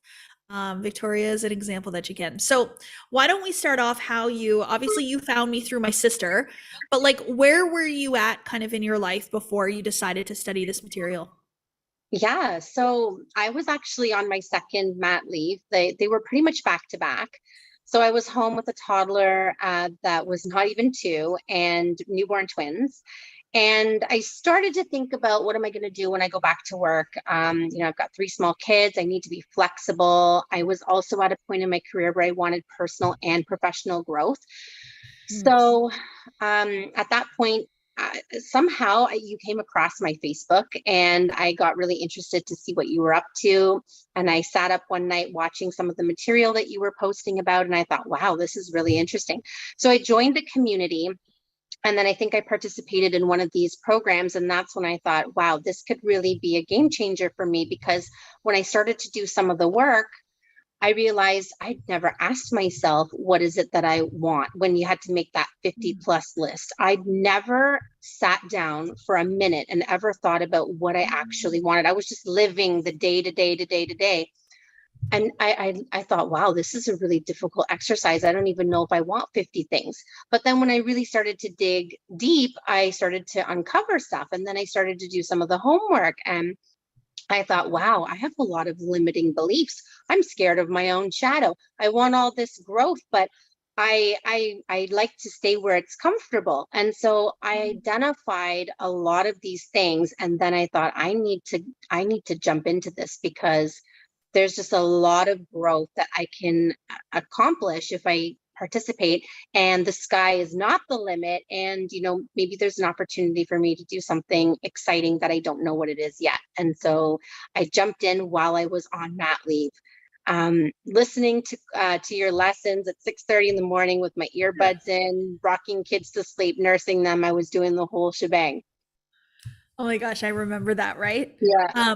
Victoria is an example that you can. So why don't we start off how obviously you found me through my sister, but like, where were you at kind of in your life before you decided to study this material? Yeah. So I was actually on my second mat leave. They were pretty much back to back. So I was home with a toddler that was not even 2 and newborn twins. And I started to think about, what am I going to do when I go back to work? I've got 3 small kids. I need to be flexible. I was also at a point in my career where I wanted personal and professional growth. So at that point, somehow you came across my Facebook and I got really interested to see what you were up to. And I sat up one night watching some of the material that you were posting about. And I thought, wow, this is really interesting. So I joined the community. And then I think I participated in one of these programs. And that's when I thought, wow, this could really be a game changer for me. Because when I started to do some of the work, I realized I'd never asked myself, what is it that I want, when you had to make that 50 plus list. I'd never sat down for a minute and ever thought about what I actually wanted. I was just living the day to day. And I thought, wow, this is a really difficult exercise. I don't even know if I want 50 things. But then when I really started to dig deep, I started to uncover stuff. And then I started to do some of the homework. And I thought, wow, I have a lot of limiting beliefs. I'm scared of my own shadow. I want all this growth, but I like to stay where it's comfortable. And so I identified a lot of these things. And then I thought, I need to jump into this, because there's just a lot of growth that I can accomplish if I participate, and the sky is not the limit. And, maybe there's an opportunity for me to do something exciting that I don't know what it is yet. And so I jumped in while I was on mat leave, listening to your lessons at 6:30 in the morning with my earbuds in, rocking kids to sleep, nursing them. I was doing the whole shebang. Oh my gosh, I remember that, right? Yeah.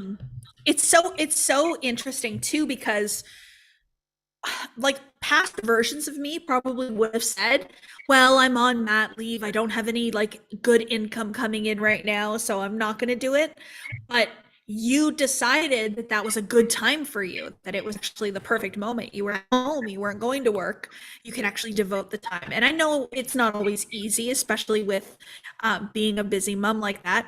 It's so interesting too, because like past versions of me probably would have said, well, I'm on mat leave, I don't have any like good income coming in right now, so I'm not going to do it. But you decided that that was a good time for you, that it was actually the perfect moment. You were at home, you weren't going to work, you can actually devote the time. And I know it's not always easy, especially with being a busy mom like that,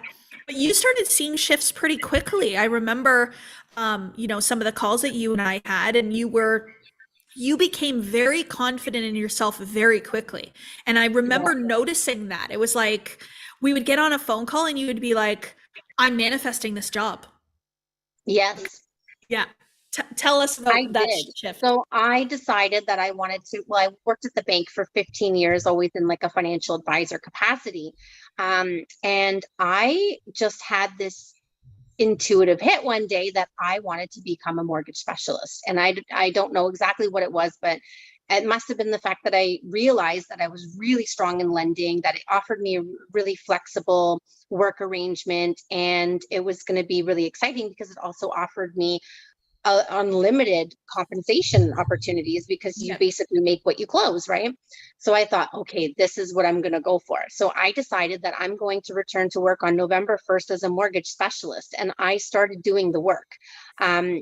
but you started seeing shifts pretty quickly. I remember some of the calls that you and I had, and you became very confident in yourself very quickly. And I remember noticing that. It was like we would get on a phone call and you would be like, I'm manifesting this job. Yes. Yeah. Tell us about I that did. shift. So I decided that I wanted to, well, I worked at the bank for 15 years, always in like a financial advisor capacity. And I just had this intuitive hit one day that I wanted to become a mortgage specialist. And I don't know exactly what it was, but it must have been the fact that I realized that I was really strong in lending, that it offered me a really flexible work arrangement. And it was going to be really exciting because it also offered me unlimited compensation opportunities, because you basically make what you close, right? So I thought, okay, this is what I'm going to go for. So I decided that I'm going to return to work on November 1st as a mortgage specialist. And I started doing the work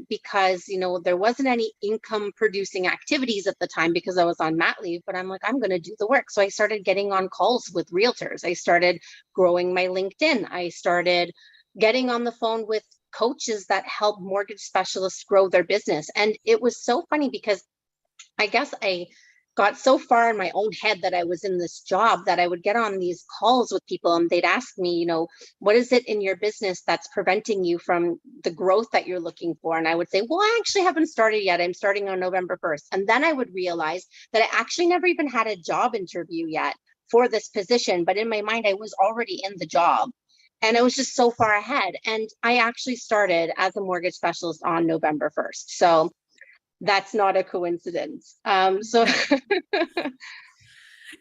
because, there wasn't any income producing activities at the time because I was on mat leave, but I'm like, I'm going to do the work. So I started getting on calls with realtors. I started growing my LinkedIn. I started getting on the phone with coaches that help mortgage specialists grow their business. And it was so funny because I guess I got so far in my own head that I was in this job that I would get on these calls with people and they'd ask me, what is it in your business that's preventing you from the growth that you're looking for? And I would say, well, I actually haven't started yet. I'm starting on November 1st. And then I would realize that I actually never even had a job interview yet for this position. But in my mind, I was already in the job. And I was just so far ahead. And I actually started as a mortgage specialist on November 1st. So that's not a coincidence.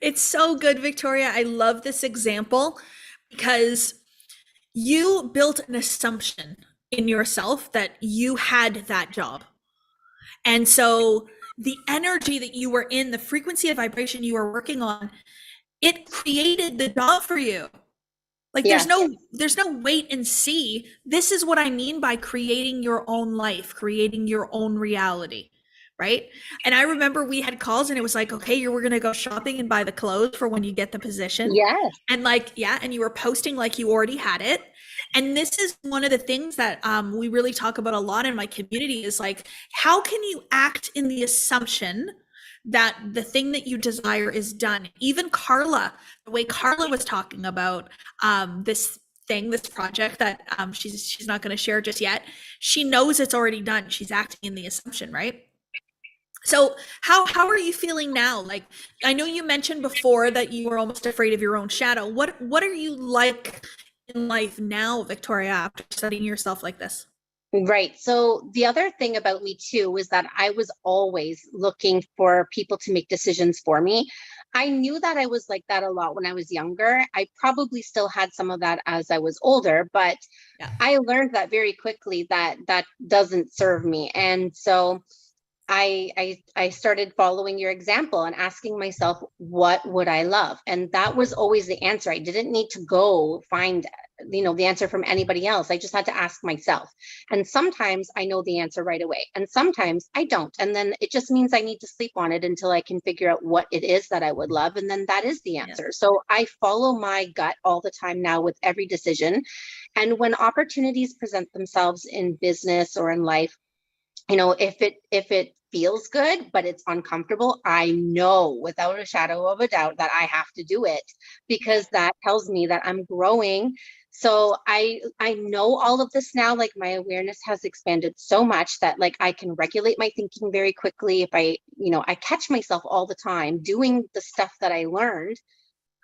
It's so good, Victoria. I love this example because you built an assumption in yourself that you had that job. And so the energy that you were in, the frequency of vibration you were working on, it created the job for you. Like there's no wait and see. This is what I mean by creating your own life, creating your own reality, right? And I remember we had calls and it was like, okay, we're going to go shopping and buy the clothes for when you get the position. Yes. And and you were posting like you already had it. And this is one of the things that we really talk about a lot in my community is like, how can you act in the assumption that the thing that you desire is done? Even Carla, the way Carla was talking about this project that she's not going to share just yet, she knows it's already done. She's acting in the assumption, right? So how are you feeling now? Like, I know you mentioned before that you were almost afraid of your own shadow. What are you like in life now, Victoria, after studying yourself like this? Right. So the other thing about me too was that I was always looking for people to make decisions for me. I knew that I was like that a lot when I was younger. I probably still had some of that as I was older, but I learned that very quickly that doesn't serve me. And so I started following your example and asking myself, what would I love? And that was always the answer. I didn't need to go find the answer from anybody else. I just had to ask myself. And sometimes I know the answer right away, and sometimes I don't. And then it just means I need to sleep on it until I can figure out what it is that I would love. And then that is the answer. So I follow my gut all the time now with every decision. And when opportunities present themselves in business or in life, if it feels good, but it's uncomfortable, I know without a shadow of a doubt that I have to do it, because that tells me that I'm growing So I know all of this now. Like my awareness has expanded so much that like I can regulate my thinking very quickly. If I, I catch myself all the time doing the stuff that I learned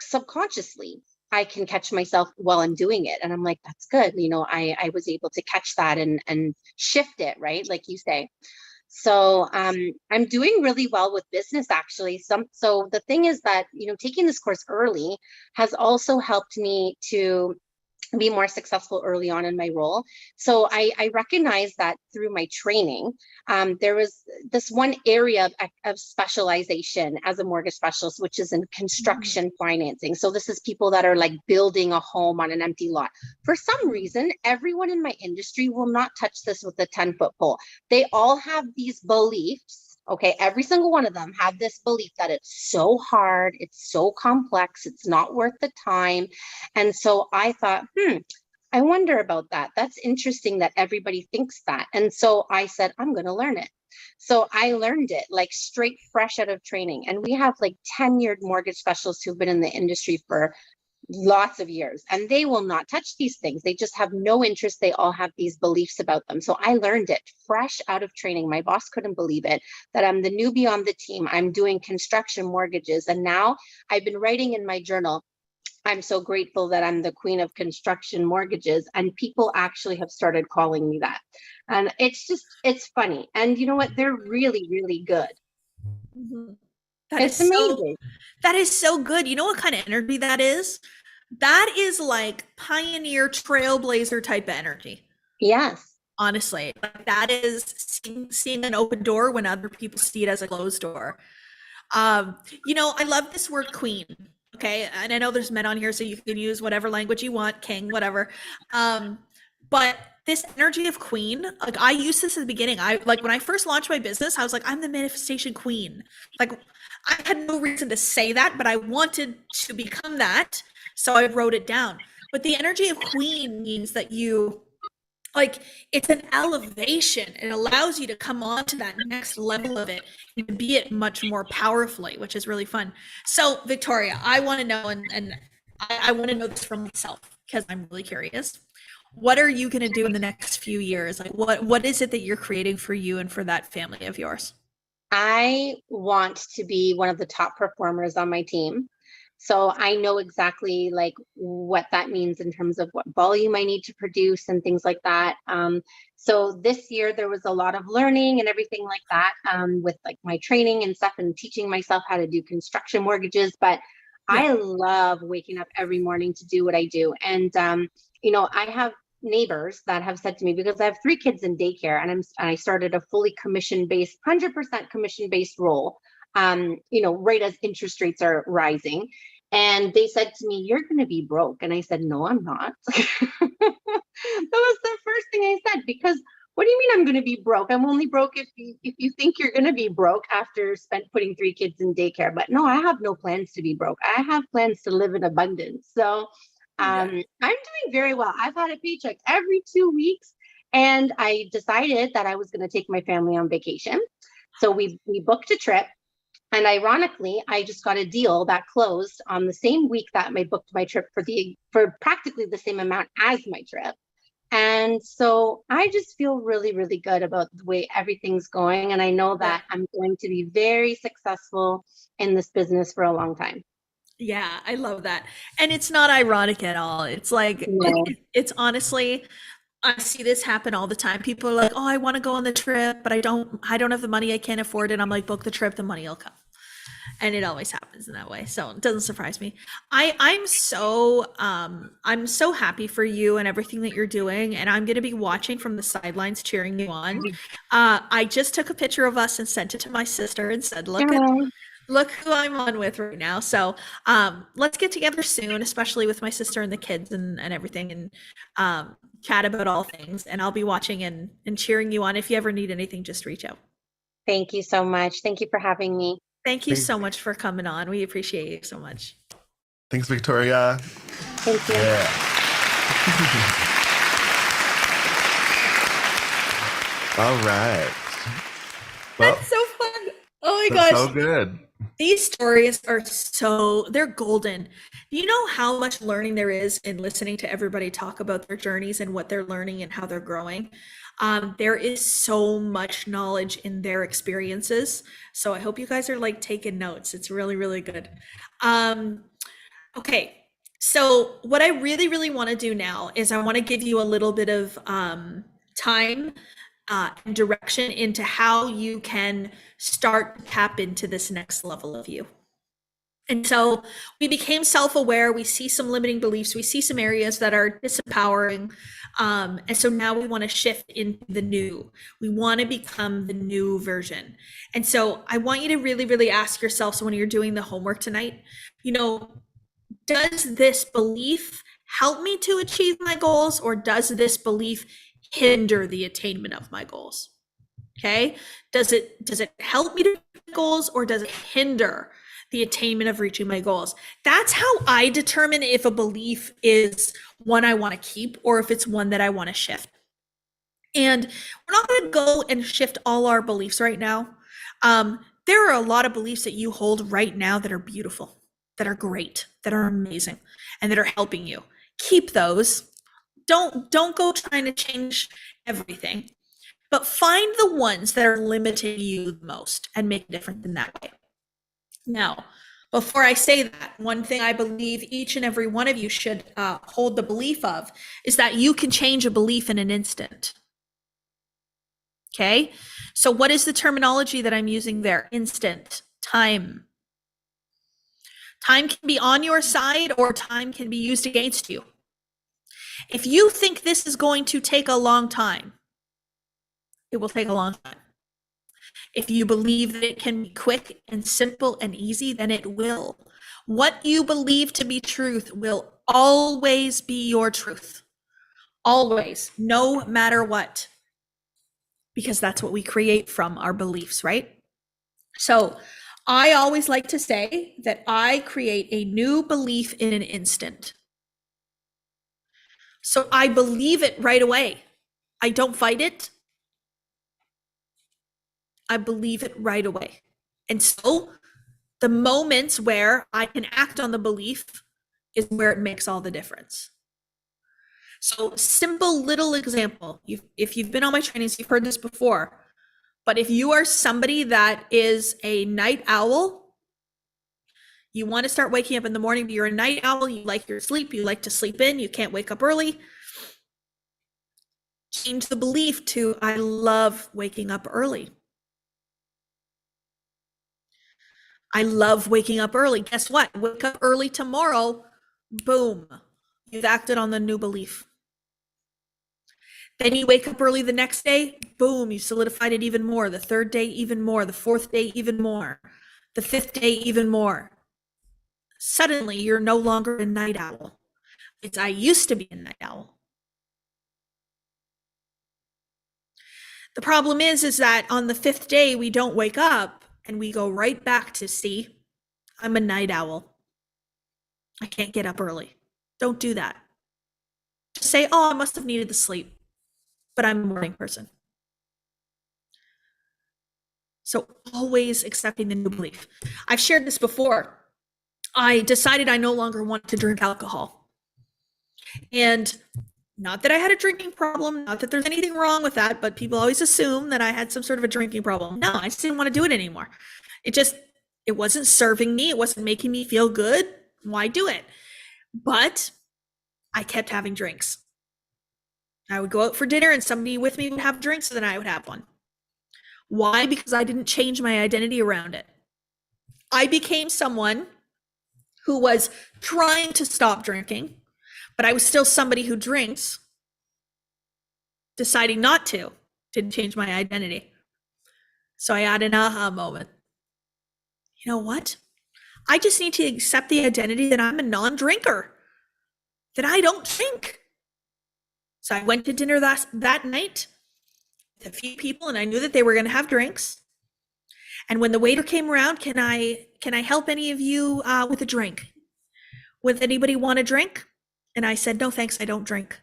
subconsciously. I can catch myself while I'm doing it. And I'm like, that's good. I was able to catch that and shift it, right? Like you say. So I'm doing really well with business actually. So the thing is that, taking this course early has also helped me to be more successful early on in my role. So I recognize that through my training, there was this one area of specialization as a mortgage specialist, which is in construction financing. So this is people that are like building a home on an empty lot. For some reason, everyone in my industry will not touch this with a 10-foot pole. They all have these beliefs. Okay, every single one of them have this belief that it's so hard, it's so complex, it's not worth the time. And so I thought, I wonder about that. That's interesting that everybody thinks that. And so I said, I'm going to learn it. So I learned it like straight fresh out of training. And we have like tenured mortgage specialists who've been in the industry for lots of years, and they will not touch these things. They just have no interest. They all have these beliefs about them. So I learned it fresh out of training. My boss couldn't believe it, that I'm the newbie on the team. I'm doing construction mortgages. And now I've been writing in my journal, I'm so grateful that I'm the queen of construction mortgages. And people actually have started calling me that. And it's funny. And you know what? They're really, really good. It's amazing. That is so good. You know what kind of energy that is? That is like pioneer trailblazer type of energy. Yes. Honestly, like that is seeing an open door when other people see it as a closed door. I love this word queen. Okay. And I know there's men on here, so you can use whatever language you want, king, whatever. But this energy of queen, like I used this at the beginning. When I first launched my business, I was like, I'm the manifestation queen. Like I had no reason to say that, but I wanted to become that. So I wrote it down. But the energy of queen means that it's an elevation. It allows you to come on to that next level of it and be it much more powerfully, which is really fun. So Victoria, I want to know, and I want to know this from myself because I'm really curious. What are you going to do in the next few years? Like what is it that you're creating for you and for that family of yours? I want to be one of the top performers on my team. So I know exactly like what that means in terms of what volume I need to produce and things like that. So this year there was a lot of learning and everything like that with like my training and stuff and teaching myself how to do construction mortgages. But I love waking up every morning to do what I do. And, I have neighbors that have said to me, because I have 3 kids in daycare and I started a fully commission-based, 100% commission-based role, right as interest rates are rising. And they said to me, you're going to be broke. And I said, no, I'm not. That was the first thing I said, because what do you mean I'm going to be broke? I'm only broke if you think you're going to be broke after putting 3 kids in daycare. But no, I have no plans to be broke. I have plans to live in abundance. So I'm doing very well. I've had a paycheck every 2 weeks, and I decided that I was going to take my family on vacation. So we booked a trip. And ironically, I just got a deal that closed on the same week that I booked my trip for practically the same amount as my trip. And so I just feel really, really good about the way everything's going. And I know that I'm going to be very successful in this business for a long time. Yeah, I love that. And it's not ironic at all. It's like, it's honestly, I see this happen all the time. People are like, oh, I want to go on the trip, but I don't have the money. I can't afford it. I'm like, book the trip, the money will come. And it always happens in that way. So it doesn't surprise me. I'm so happy for you and everything that you're doing. And I'm going to be watching from the sidelines, cheering you on. I just took a picture of us and sent it to my sister and said, look who I'm on with right now. So let's get together soon, especially with my sister and the kids and everything, and chat about all things. And I'll be watching and cheering you on. If you ever need anything, just reach out. Thank you so much. Thank you for having me. Thank you so much for coming on. We appreciate you so much. Thanks, Victoria. Thank you. Yeah. All right. Well, that's so fun. Oh my that's gosh. so good. These stories are they're golden. You know how much learning there is in listening to everybody talk about their journeys and what they're learning and how they're growing. There is so much knowledge in their experiences. So I hope you guys are like taking notes. It's really, really good. Okay. So what I really, really want to do now is I want to give you a little bit of time and direction into how you can start to tap into this next level of you. And so we became self-aware. We see some limiting beliefs. We see some areas that are disempowering. And so now we want to shift into the new. We want to become the new version. And so I want you to really, really ask yourself, so when you're doing the homework tonight, you know, does this belief help me to achieve my goals, or does this belief hinder the attainment of my goals? Okay. Does it help me to reach my goals, or does it hinder the attainment of reaching my goals? That's how I determine if a belief is one I want to keep or if it's one that I want to shift. And we're not going to go and shift all our beliefs right now. There are a lot of beliefs that you hold right now that are beautiful, that are great, that are amazing, and that are helping you. Keep those. Don't go trying to change everything, but find the ones that are limiting you the most and make a difference in that way. Now, before I say that, one thing I believe each and every one of you should hold the belief of is that you can change a belief in an instant. Okay? So what is the terminology that I'm using there? Instant. Time. Time can be on your side, or time can be used against you. If you think this is going to take a long time, it will take a long time. If you believe that it can be quick and simple and easy, then it will. What you believe to be truth will always be your truth. Always, no matter what. Because that's what we create from our beliefs, right? So I always like to say that I create a new belief in an instant. So I believe it right away. I don't fight it. I believe it right away. And so the moments where I can act on the belief is where it makes all the difference. So simple little example. If you've been on my trainings, you've heard this before. But if you are somebody that is a night owl, you want to start waking up in the morning, but you're a night owl, you like your sleep, you like to sleep in, you can't wake up early. Change the belief to, I love waking up early. I love waking up early. Guess what? Wake up early tomorrow. Boom. You've acted on the new belief. Then you wake up early the next day. Boom. You solidified it even more. The third day, even more. The fourth day, even more. The fifth day, even more. Suddenly, you're no longer a night owl. It's I used to be a night owl. The problem is that on the fifth day, we don't wake up and we go right back to, see, I'm a night owl. I can't get up early. Don't do that. Just say, oh, I must have needed the sleep, but I'm a morning person. So always accepting the new belief. I've shared this before. I decided I no longer wanted to drink alcohol. And not that I had a drinking problem, not that there's anything wrong with that, but people always assume that I had some sort of a drinking problem. No, I just didn't want to do it anymore. It wasn't serving me. It wasn't making me feel good. Why do it? But I kept having drinks. I would go out for dinner and somebody with me would have drinks, and then I would have one. Why? Because I didn't change my identity around it. I became someone who was trying to stop drinking, but I was still somebody who drinks, deciding not to. Didn't change my identity. So I had an aha moment. You know what? I just need to accept the identity that I'm a non-drinker, that I don't drink. So I went to dinner that night with a few people, and I knew that they were going to have drinks. And when the waiter came around, can I help any of you with a drink? Would anybody want a drink? And I said, no, thanks, I don't drink.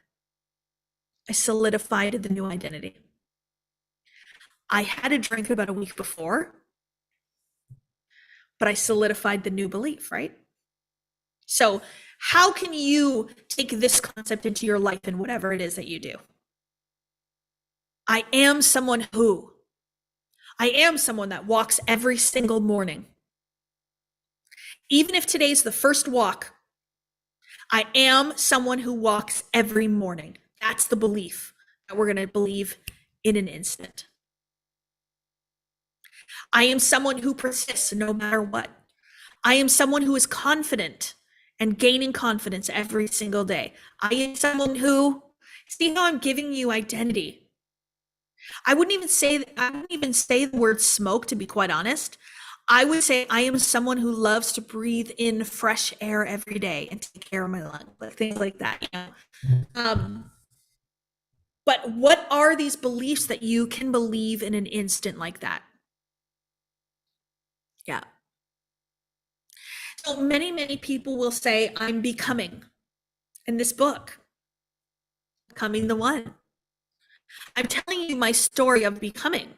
I solidified the new identity. I had a drink about a week before. but I solidified the new belief, right? So how can you take this concept into your life and whatever it is that you do? I am someone who. I am someone that walks every single morning. Even if today's the first walk, I am someone who walks every morning. That's the belief that we're going to believe in an instant. I am someone who persists no matter what. I am someone who is confident and gaining confidence every single day. I am someone who, see how I'm giving you identity. I wouldn't even say the word smoke, to be quite honest. I would say I am someone who loves to breathe in fresh air every day and take care of my lungs, like things like that. You know? But what are these beliefs that you can believe in an instant like that? Yeah. So many people will say, I'm becoming in this book, becoming the one. I'm telling you my story of becoming,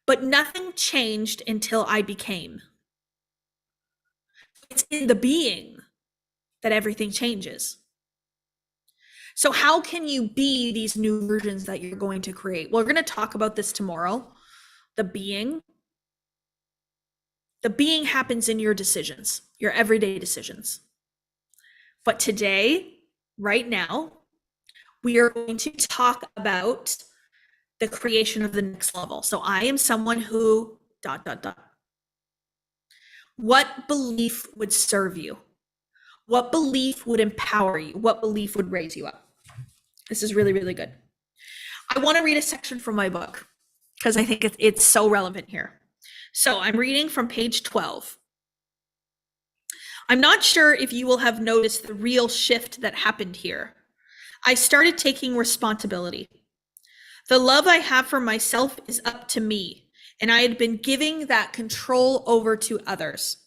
but nothing changed until I became. It's in the being that everything changes. So how can you be these new versions that you're going to create? Well, we're going to talk about this tomorrow. The being happens in your decisions, your everyday decisions. But today, right now, we are going to talk about the creation of the next level. So I am someone who ... What belief would serve you? What belief would empower you? What belief would raise you up? This is really, really good. I want to read a section from my book because I think it's so relevant here. So I'm reading from page 12. I'm not sure if you will have noticed the real shift that happened here. I started taking responsibility. The love I have for myself is up to me, and I had been giving that control over to others.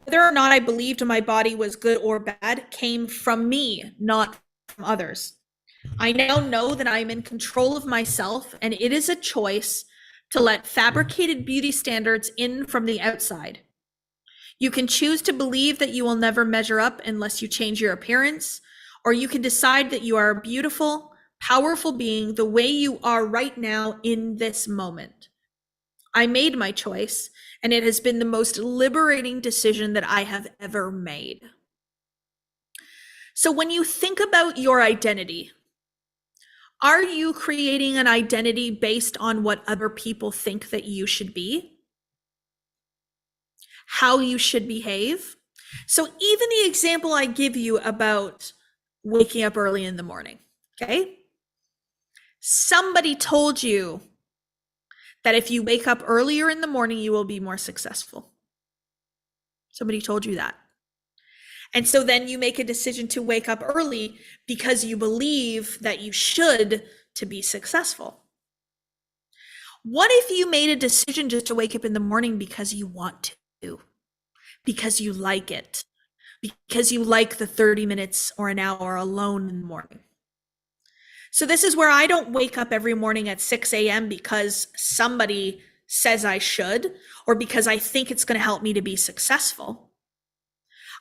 Whether or not I believed my body was good or bad came from me, not from others. I now know that I am in control of myself, and it is a choice to let fabricated beauty standards in from the outside. You can choose to believe that you will never measure up unless you change your appearance, or you can decide that you are a beautiful, powerful being the way you are right now in this moment. I made my choice, and it has been the most liberating decision that I have ever made. So when you think about your identity, are you creating an identity based on what other people think that you should be? How you should behave? So even the example I give you about waking up early in the morning, okay? Somebody told you that if you wake up earlier in the morning, you will be more successful. Somebody told you that. And so then you make a decision to wake up early because you believe that you should to be successful. What if you made a decision just to wake up in the morning because you want to, because you like it, because you like the 30 minutes or an hour alone in the morning? So this is where I don't wake up every morning at 6 a.m. because somebody says I should, or because I think it's going to help me to be successful.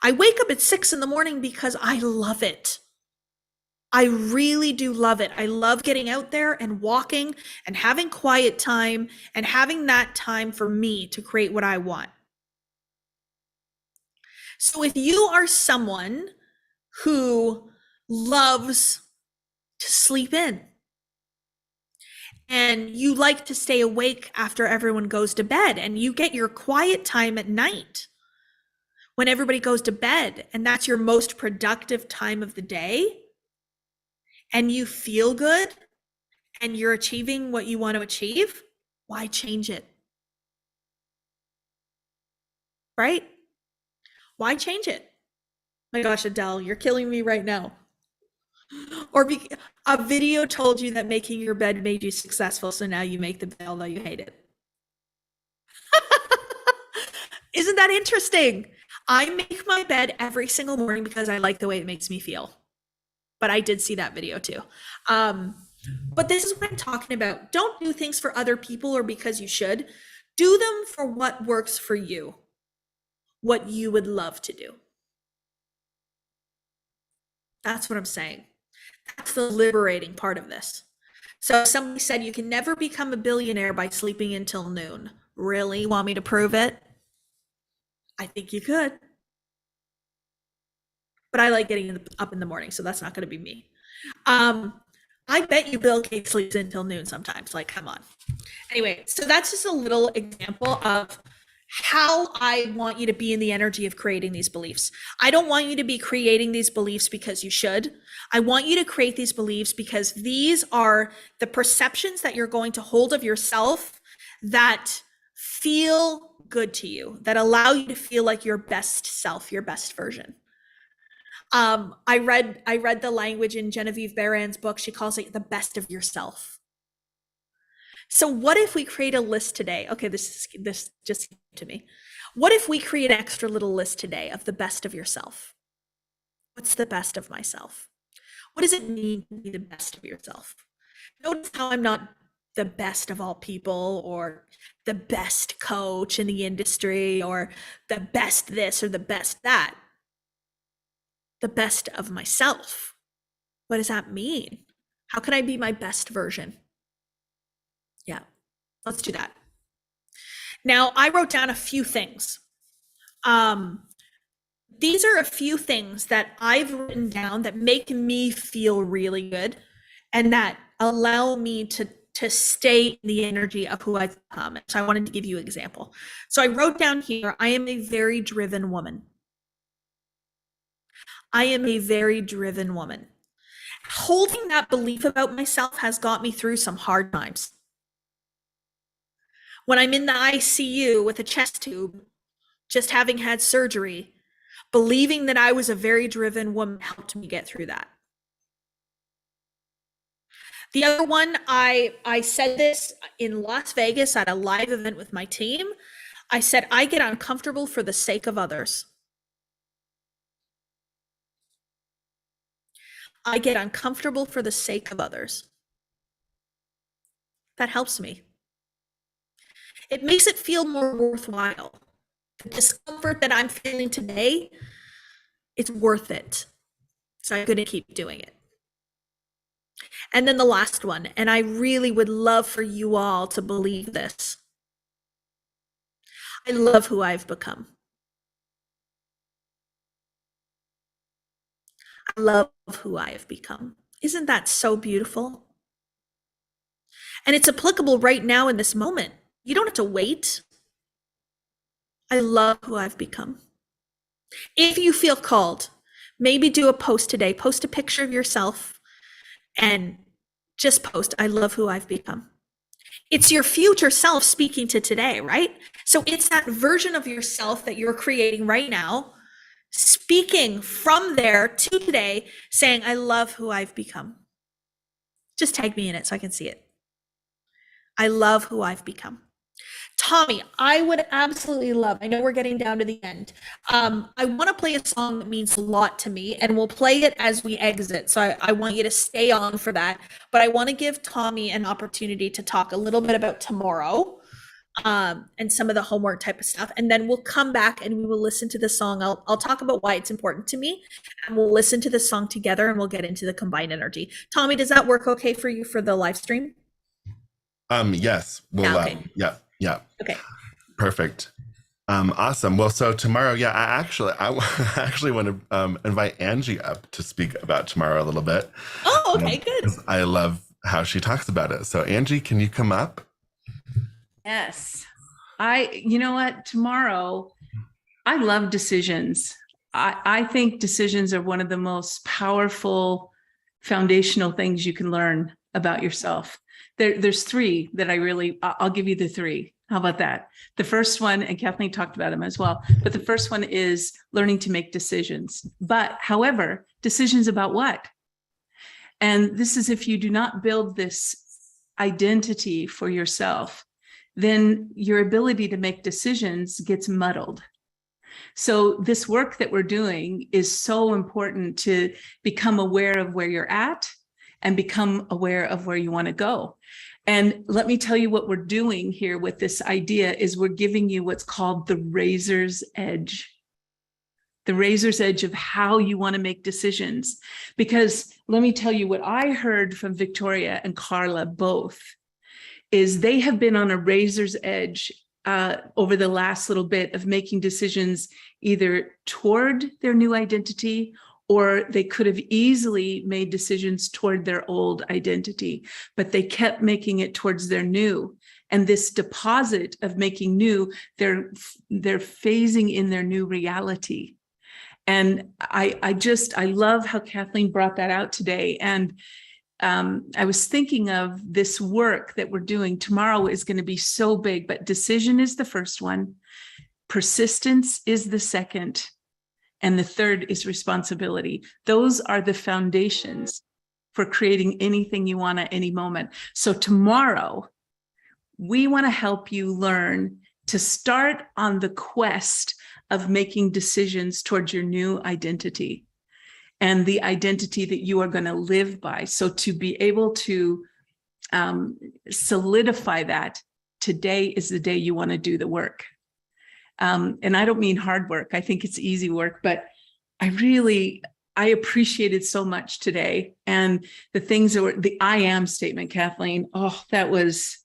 I wake up at 6 in the morning because I love it. I really do love it. I love getting out there and walking and having quiet time and having that time for me to create what I want. So if you are someone who loves to sleep in and you like to stay awake after everyone goes to bed, and you get your quiet time at night when everybody goes to bed, and that's your most productive time of the day, and you feel good and you're achieving what you want to achieve, why change it? Right? Why change it? My gosh, Adele, you're killing me right now. Or a video told you that making your bed made you successful, so now you make the bed although you hate it. Isn't that interesting? I make my bed every single morning because I like the way it makes me feel. But I did see that video too. But this is what I'm talking about. Don't do things for other people or because you should. Do them for what works for you, what you would love to do. That's what I'm saying. That's the liberating part of this. So somebody said you can never become a billionaire by sleeping until noon. Really? Want me to prove it? I think you could. But I like getting up in the morning, so that's not going to be me. I bet you Bill Gates sleeps until noon sometimes. Like, come on. Anyway, so that's just a little example of how I want you to be in the energy of creating these beliefs. I don't want you to be creating these beliefs because you should. I want you to create these beliefs because these are the perceptions that you're going to hold of yourself that feel good to you, that allow you to feel like your best self, your best version. I read the language in Genevieve Behrend's book. She calls it the best of yourself. So what if we create a list today? Okay, this just came to me. What if we create an extra little list today of the best of yourself? What's the best of myself? What does it mean to be the best of yourself? Notice how I'm not the best of all people, or the best coach in the industry, or the best this or the best that. The best of myself. What does that mean? How can I be my best version? Yeah, let's do that. Now, I wrote down a few things. These are a few things that I've written down that make me feel really good and that allow me to stay in the energy of who I've become. So I wanted to give you an example. So I wrote down here, I am a very driven woman. I am a very driven woman. Holding that belief about myself has got me through some hard times. When I'm in the ICU with a chest tube, just having had surgery, believing that I was a very driven woman helped me get through that. The other one, I said this in Las Vegas at a live event with my team. I said, I get uncomfortable for the sake of others. I get uncomfortable for the sake of others. That helps me. It makes it feel more worthwhile. The discomfort that I'm feeling today, it's worth it. So I'm going to keep doing it. And then the last one, and I really would love for you all to believe this. I love who I've become. I love who I have become. Isn't that so beautiful? And it's applicable right now in this moment. You don't have to wait. I love who I've become. If you feel called, maybe do a post today. Post a picture of yourself and just post, I love who I've become. It's your future self speaking to today, right? So it's that version of yourself that you're creating right now, speaking from there to today, saying, I love who I've become. Just tag me in it so I can see it. I love who I've become. Tommy, I would absolutely love, I know we're getting down to the end. I want to play a song that means a lot to me, and we'll play it as we exit. So I want you to stay on for that. But I want to give Tommy an opportunity to talk a little bit about tomorrow and some of the homework type of stuff. And then we'll come back and we will listen to the song. I'll talk about why it's important to me, and we'll listen to the song together and we'll get into the combined energy. Tommy, does that work okay for you for the live stream? Yes. We'll, yeah. Okay. Perfect. Awesome. Well, so tomorrow, I actually want to invite Angie up to speak about tomorrow a little bit. Oh, okay, good. I love how she talks about it. So Angie, can you come up? Yes. You know what? Tomorrow, I love decisions. I think decisions are one of the most powerful foundational things you can learn about yourself. There's three that I'll give you the three. How about that? The first one, and Kathleen talked about them as well, but the first one is learning to make decisions. But however, decisions about what? And this is if you do not build this identity for yourself, then your ability to make decisions gets muddled. So this work that we're doing is so important to become aware of where you're at and become aware of where you want to go. And let me tell you what we're doing here with this idea is we're giving you what's called the razor's edge. The razor's edge of how you want to make decisions. Because let me tell you what I heard from Victoria and Carla both is they have been on a razor's edge over the last little bit of making decisions either toward their new identity, or they could have easily made decisions toward their old identity, but they kept making it towards their new. And this deposit of making new, they're phasing in their new reality. And I love how Kathleen brought that out today. And I was thinking of this work that we're doing. Tomorrow is going to be so big, but decision is the first one. Persistence is the second. And the third is responsibility. Those are the foundations for creating anything you want at any moment. So tomorrow, we want to help you learn to start on the quest of making decisions towards your new identity and the identity that you are going to live by. So to be able to solidify that, today is the day you want to do the work. And I don't mean hard work. I think it's easy work, but I appreciated so much today. And the things that were the I am statement, Kathleen, oh, that was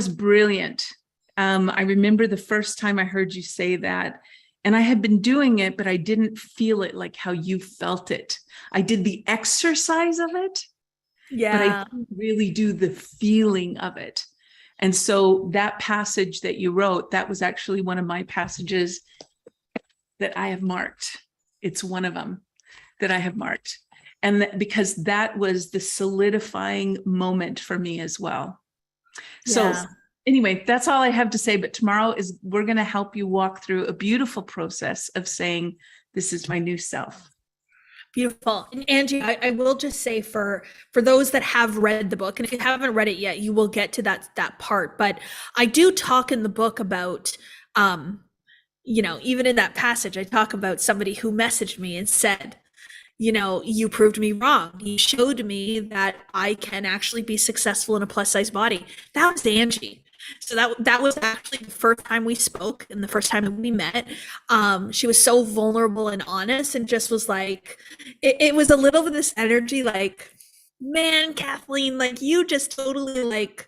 brilliant. I remember the first time I heard you say that, and I had been doing it, but I didn't feel it like how you felt it. I did the exercise of it, but I didn't really do the feeling of it. And so that passage that you wrote, that was actually one of my passages that I have marked. It's one of them that I have marked. And because that was the solidifying moment for me as well. So anyway, that's all I have to say. But tomorrow we're going to help you walk through a beautiful process of saying, this is my new self. Beautiful. And Angie, I will just say for those that have read the book, and if you haven't read it yet, you will get to that part. But I do talk in the book about, even in that passage, I talk about somebody who messaged me and said, you proved me wrong. You showed me that I can actually be successful in a plus size body. That was Angie. So that was actually the first time we spoke and the first time that we met. She was so vulnerable and honest and just was like, it was a little bit of this energy like, man, Kathleen, like you just totally like,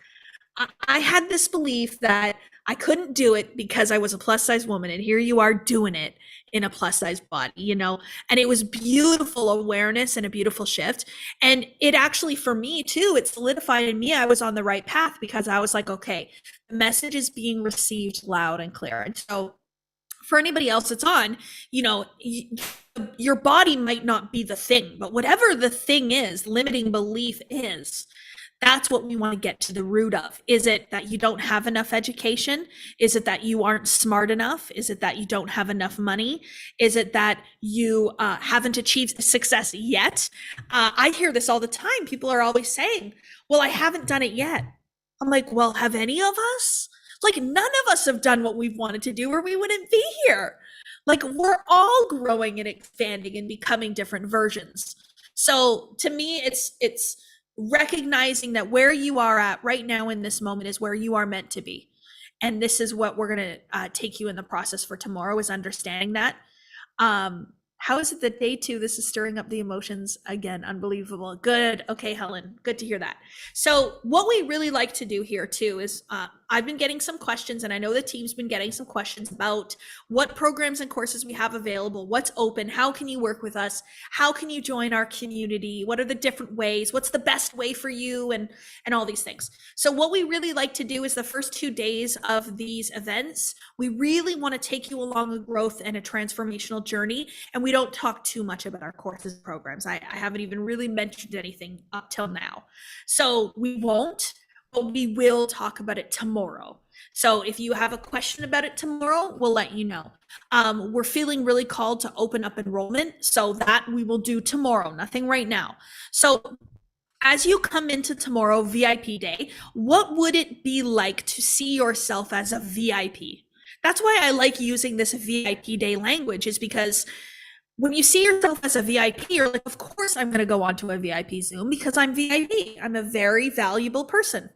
I had this belief that I couldn't do it because I was a plus size woman. And here you are doing it in a plus size body, and it was beautiful awareness and a beautiful shift. And it actually, for me too, it solidified in me, I was on the right path because I was like, okay, the message is being received loud and clear. And so for anybody else that's on, your body might not be the thing, but whatever the thing is, limiting belief is, that's what we want to get to the root of. Is it that you don't have enough education? Is it that you aren't smart enough? Is it that you don't have enough money? Is it that you haven't achieved success yet? I hear this all the time. People are always saying, well, I haven't done it yet. I'm like, well, have any of us? Like, none of us have done what we've wanted to do or we wouldn't be here. Like, we're all growing and expanding and becoming different versions. So to me, it's recognizing that where you are at right now in this moment is where you are meant to be. And this is what we're going to take you in the process for tomorrow, is understanding that. How is it that day 2, this is stirring up the emotions again? Unbelievable. Good. Okay, Helen, good to hear that. So what we really like to do here too is I've been getting some questions, and I know the team's been getting some questions about what programs and courses we have available, what's open, how can you work with us, how can you join our community, what are the different ways, what's the best way for you, and all these things. So what we really like to do is the first 2 days of these events, we really want to take you along a growth and a transformational journey, and we don't talk too much about our courses and programs. I haven't even really mentioned anything up till now. So we won't, but we will talk about it tomorrow. So if you have a question about it tomorrow, we'll let you know. We're feeling really called to open up enrollment, so that we will do tomorrow, nothing right now. So as you come into tomorrow, VIP day, what would it be like to see yourself as a VIP? That's why I like using this VIP day language, is because when you see yourself as a VIP, you're like, of course I'm going to go onto a VIP Zoom because I'm VIP. I'm a very valuable person.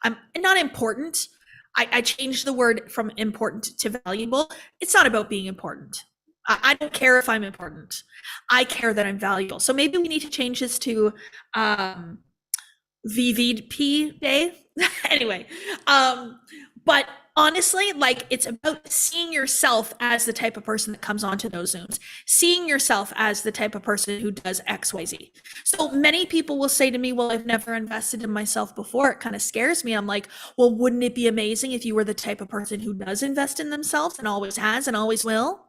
I'm not important. I changed the word from important to valuable. It's not about being important. I don't care if I'm important. I care that I'm valuable. So maybe we need to change this to VVP day. Anyway, but honestly, like, it's about seeing yourself as the type of person that comes onto those Zooms, seeing yourself as the type of person who does XYZ. So many people will say to me, well, I've never invested in myself before. It kind of scares me. I'm like, well, wouldn't it be amazing if you were the type of person who does invest in themselves and always has and always will?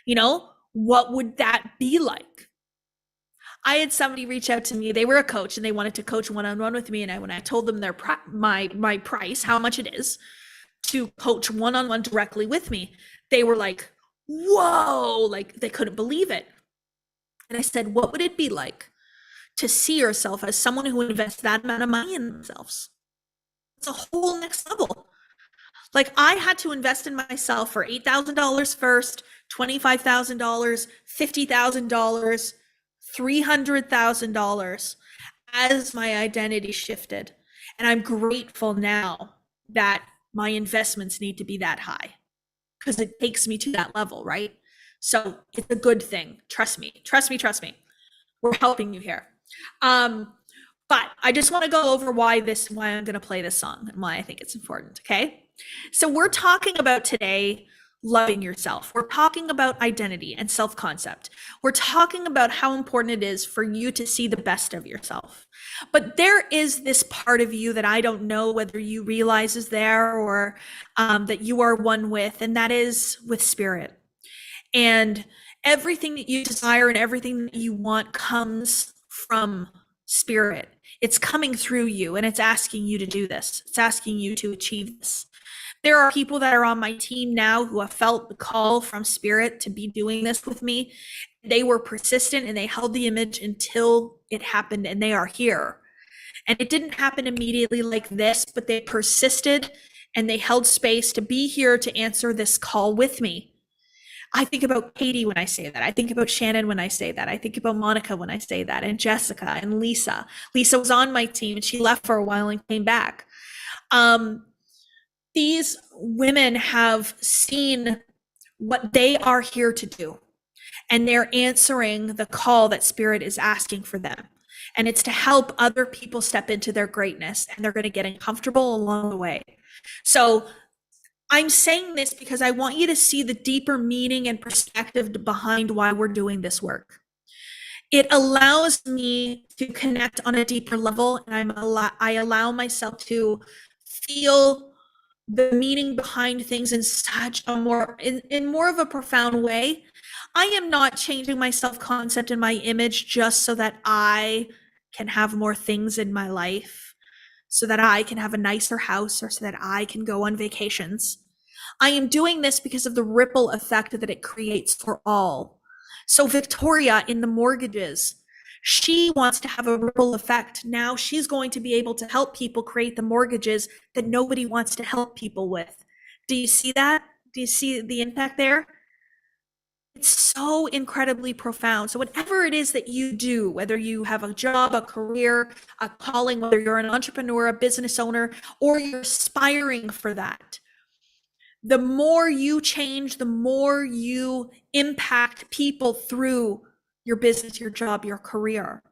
You know, what would that be like? I had somebody reach out to me. They were a coach and they wanted to coach one-on-one with me. And when I told them my price, how much it is to coach one-on-one directly with me, they were like, whoa, like they couldn't believe it. And I said, what would it be like to see yourself as someone who invests that amount of money in themselves? It's a whole next level. Like, I had to invest in myself for $8,000 first, $25,000, $50,000, $300,000 as my identity shifted. And I'm grateful now that my investments need to be that high because it takes me to that level, right? So it's a good thing. Trust me, trust me, trust me. We're helping you here. But I just want to go over why I'm going to play this song and why I think it's important, okay? So we're talking about today loving yourself. We're talking about identity and self-concept. We're talking about how important it is for you to see the best of yourself. But there is this part of you that I don't know whether you realize is there or that you are one with, and that is with spirit. And everything that you desire and everything that you want comes from spirit. It's coming through you and it's asking you to do this. It's asking you to achieve this. There are people that are on my team now who have felt the call from spirit to be doing this with me. They were persistent and they held the image until it happened, and they are here. And it didn't happen immediately like this, but they persisted and they held space to be here to answer this call with me. I think about Katie when I say that. I think about Shannon when I say that. I think about Monica when I say that, and Jessica and Lisa. Lisa was on my team and she left for a while and came back. These women have seen what they are here to do, and they're answering the call that spirit is asking for them. And it's to help other people step into their greatness, and they're going to get uncomfortable along the way. So I'm saying this because I want you to see the deeper meaning and perspective behind why we're doing this work. It allows me to connect on a deeper level, and I allow myself to feel the meaning behind things in such a more of a profound way. I am not changing my self-concept and my image just so that I can have more things in my life, so that I can have a nicer house, or so that I can go on vacations. I am doing this because of the ripple effect that it creates for all. So Victoria in the mortgages, she wants to have a ripple effect. Now she's going to be able to help people create the mortgages that nobody wants to help people with. Do you see that? Do you see the impact there? It's so incredibly profound. So whatever it is that you do, whether you have a job, a career, a calling, whether you're an entrepreneur, a business owner, or you're aspiring for that, the more you change, the more you impact people through your business, your job, your career.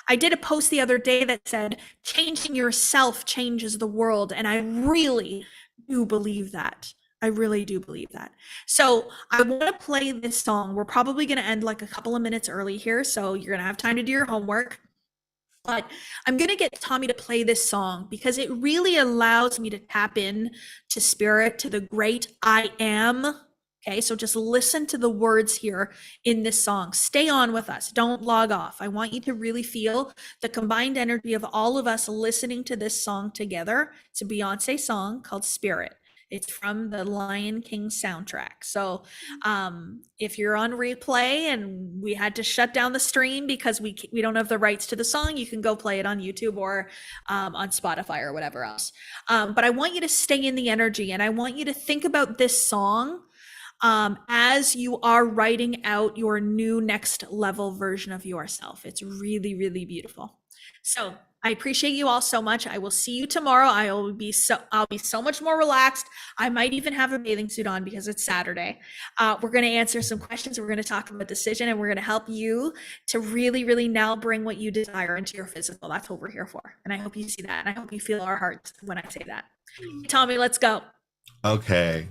I did a post the other day that said, changing yourself changes the world. And I really do believe that. I really do believe that. So I want to play this song. We're probably going to end like a couple of minutes early here, so you're going to have time to do your homework. But I'm going to get Tommy to play this song because it really allows me to tap in to spirit, to the great I am. Okay, so just listen to the words here in this song. Stay on with us. Don't log off. I want you to really feel the combined energy of all of us listening to this song together. It's a Beyonce song called Spirit. It's from the Lion King soundtrack. So if you're on replay and we had to shut down the stream because we don't have the rights to the song, you can go play it on YouTube or on Spotify or whatever else. But I want you to stay in the energy, and I want you to think about this song as you are writing out your new next level version of yourself. It's really, really beautiful. So I appreciate you all so much. I will see you tomorrow. I'll be so much more relaxed. I might even have a bathing suit on because it's Saturday. We're going to answer some questions. We're going to talk about decision, and we're going to help you to really, really now bring what you desire into your physical. That's what we're here for. And I hope you see that. And I hope you feel our hearts when I say that. Tommy, let's go. Okay.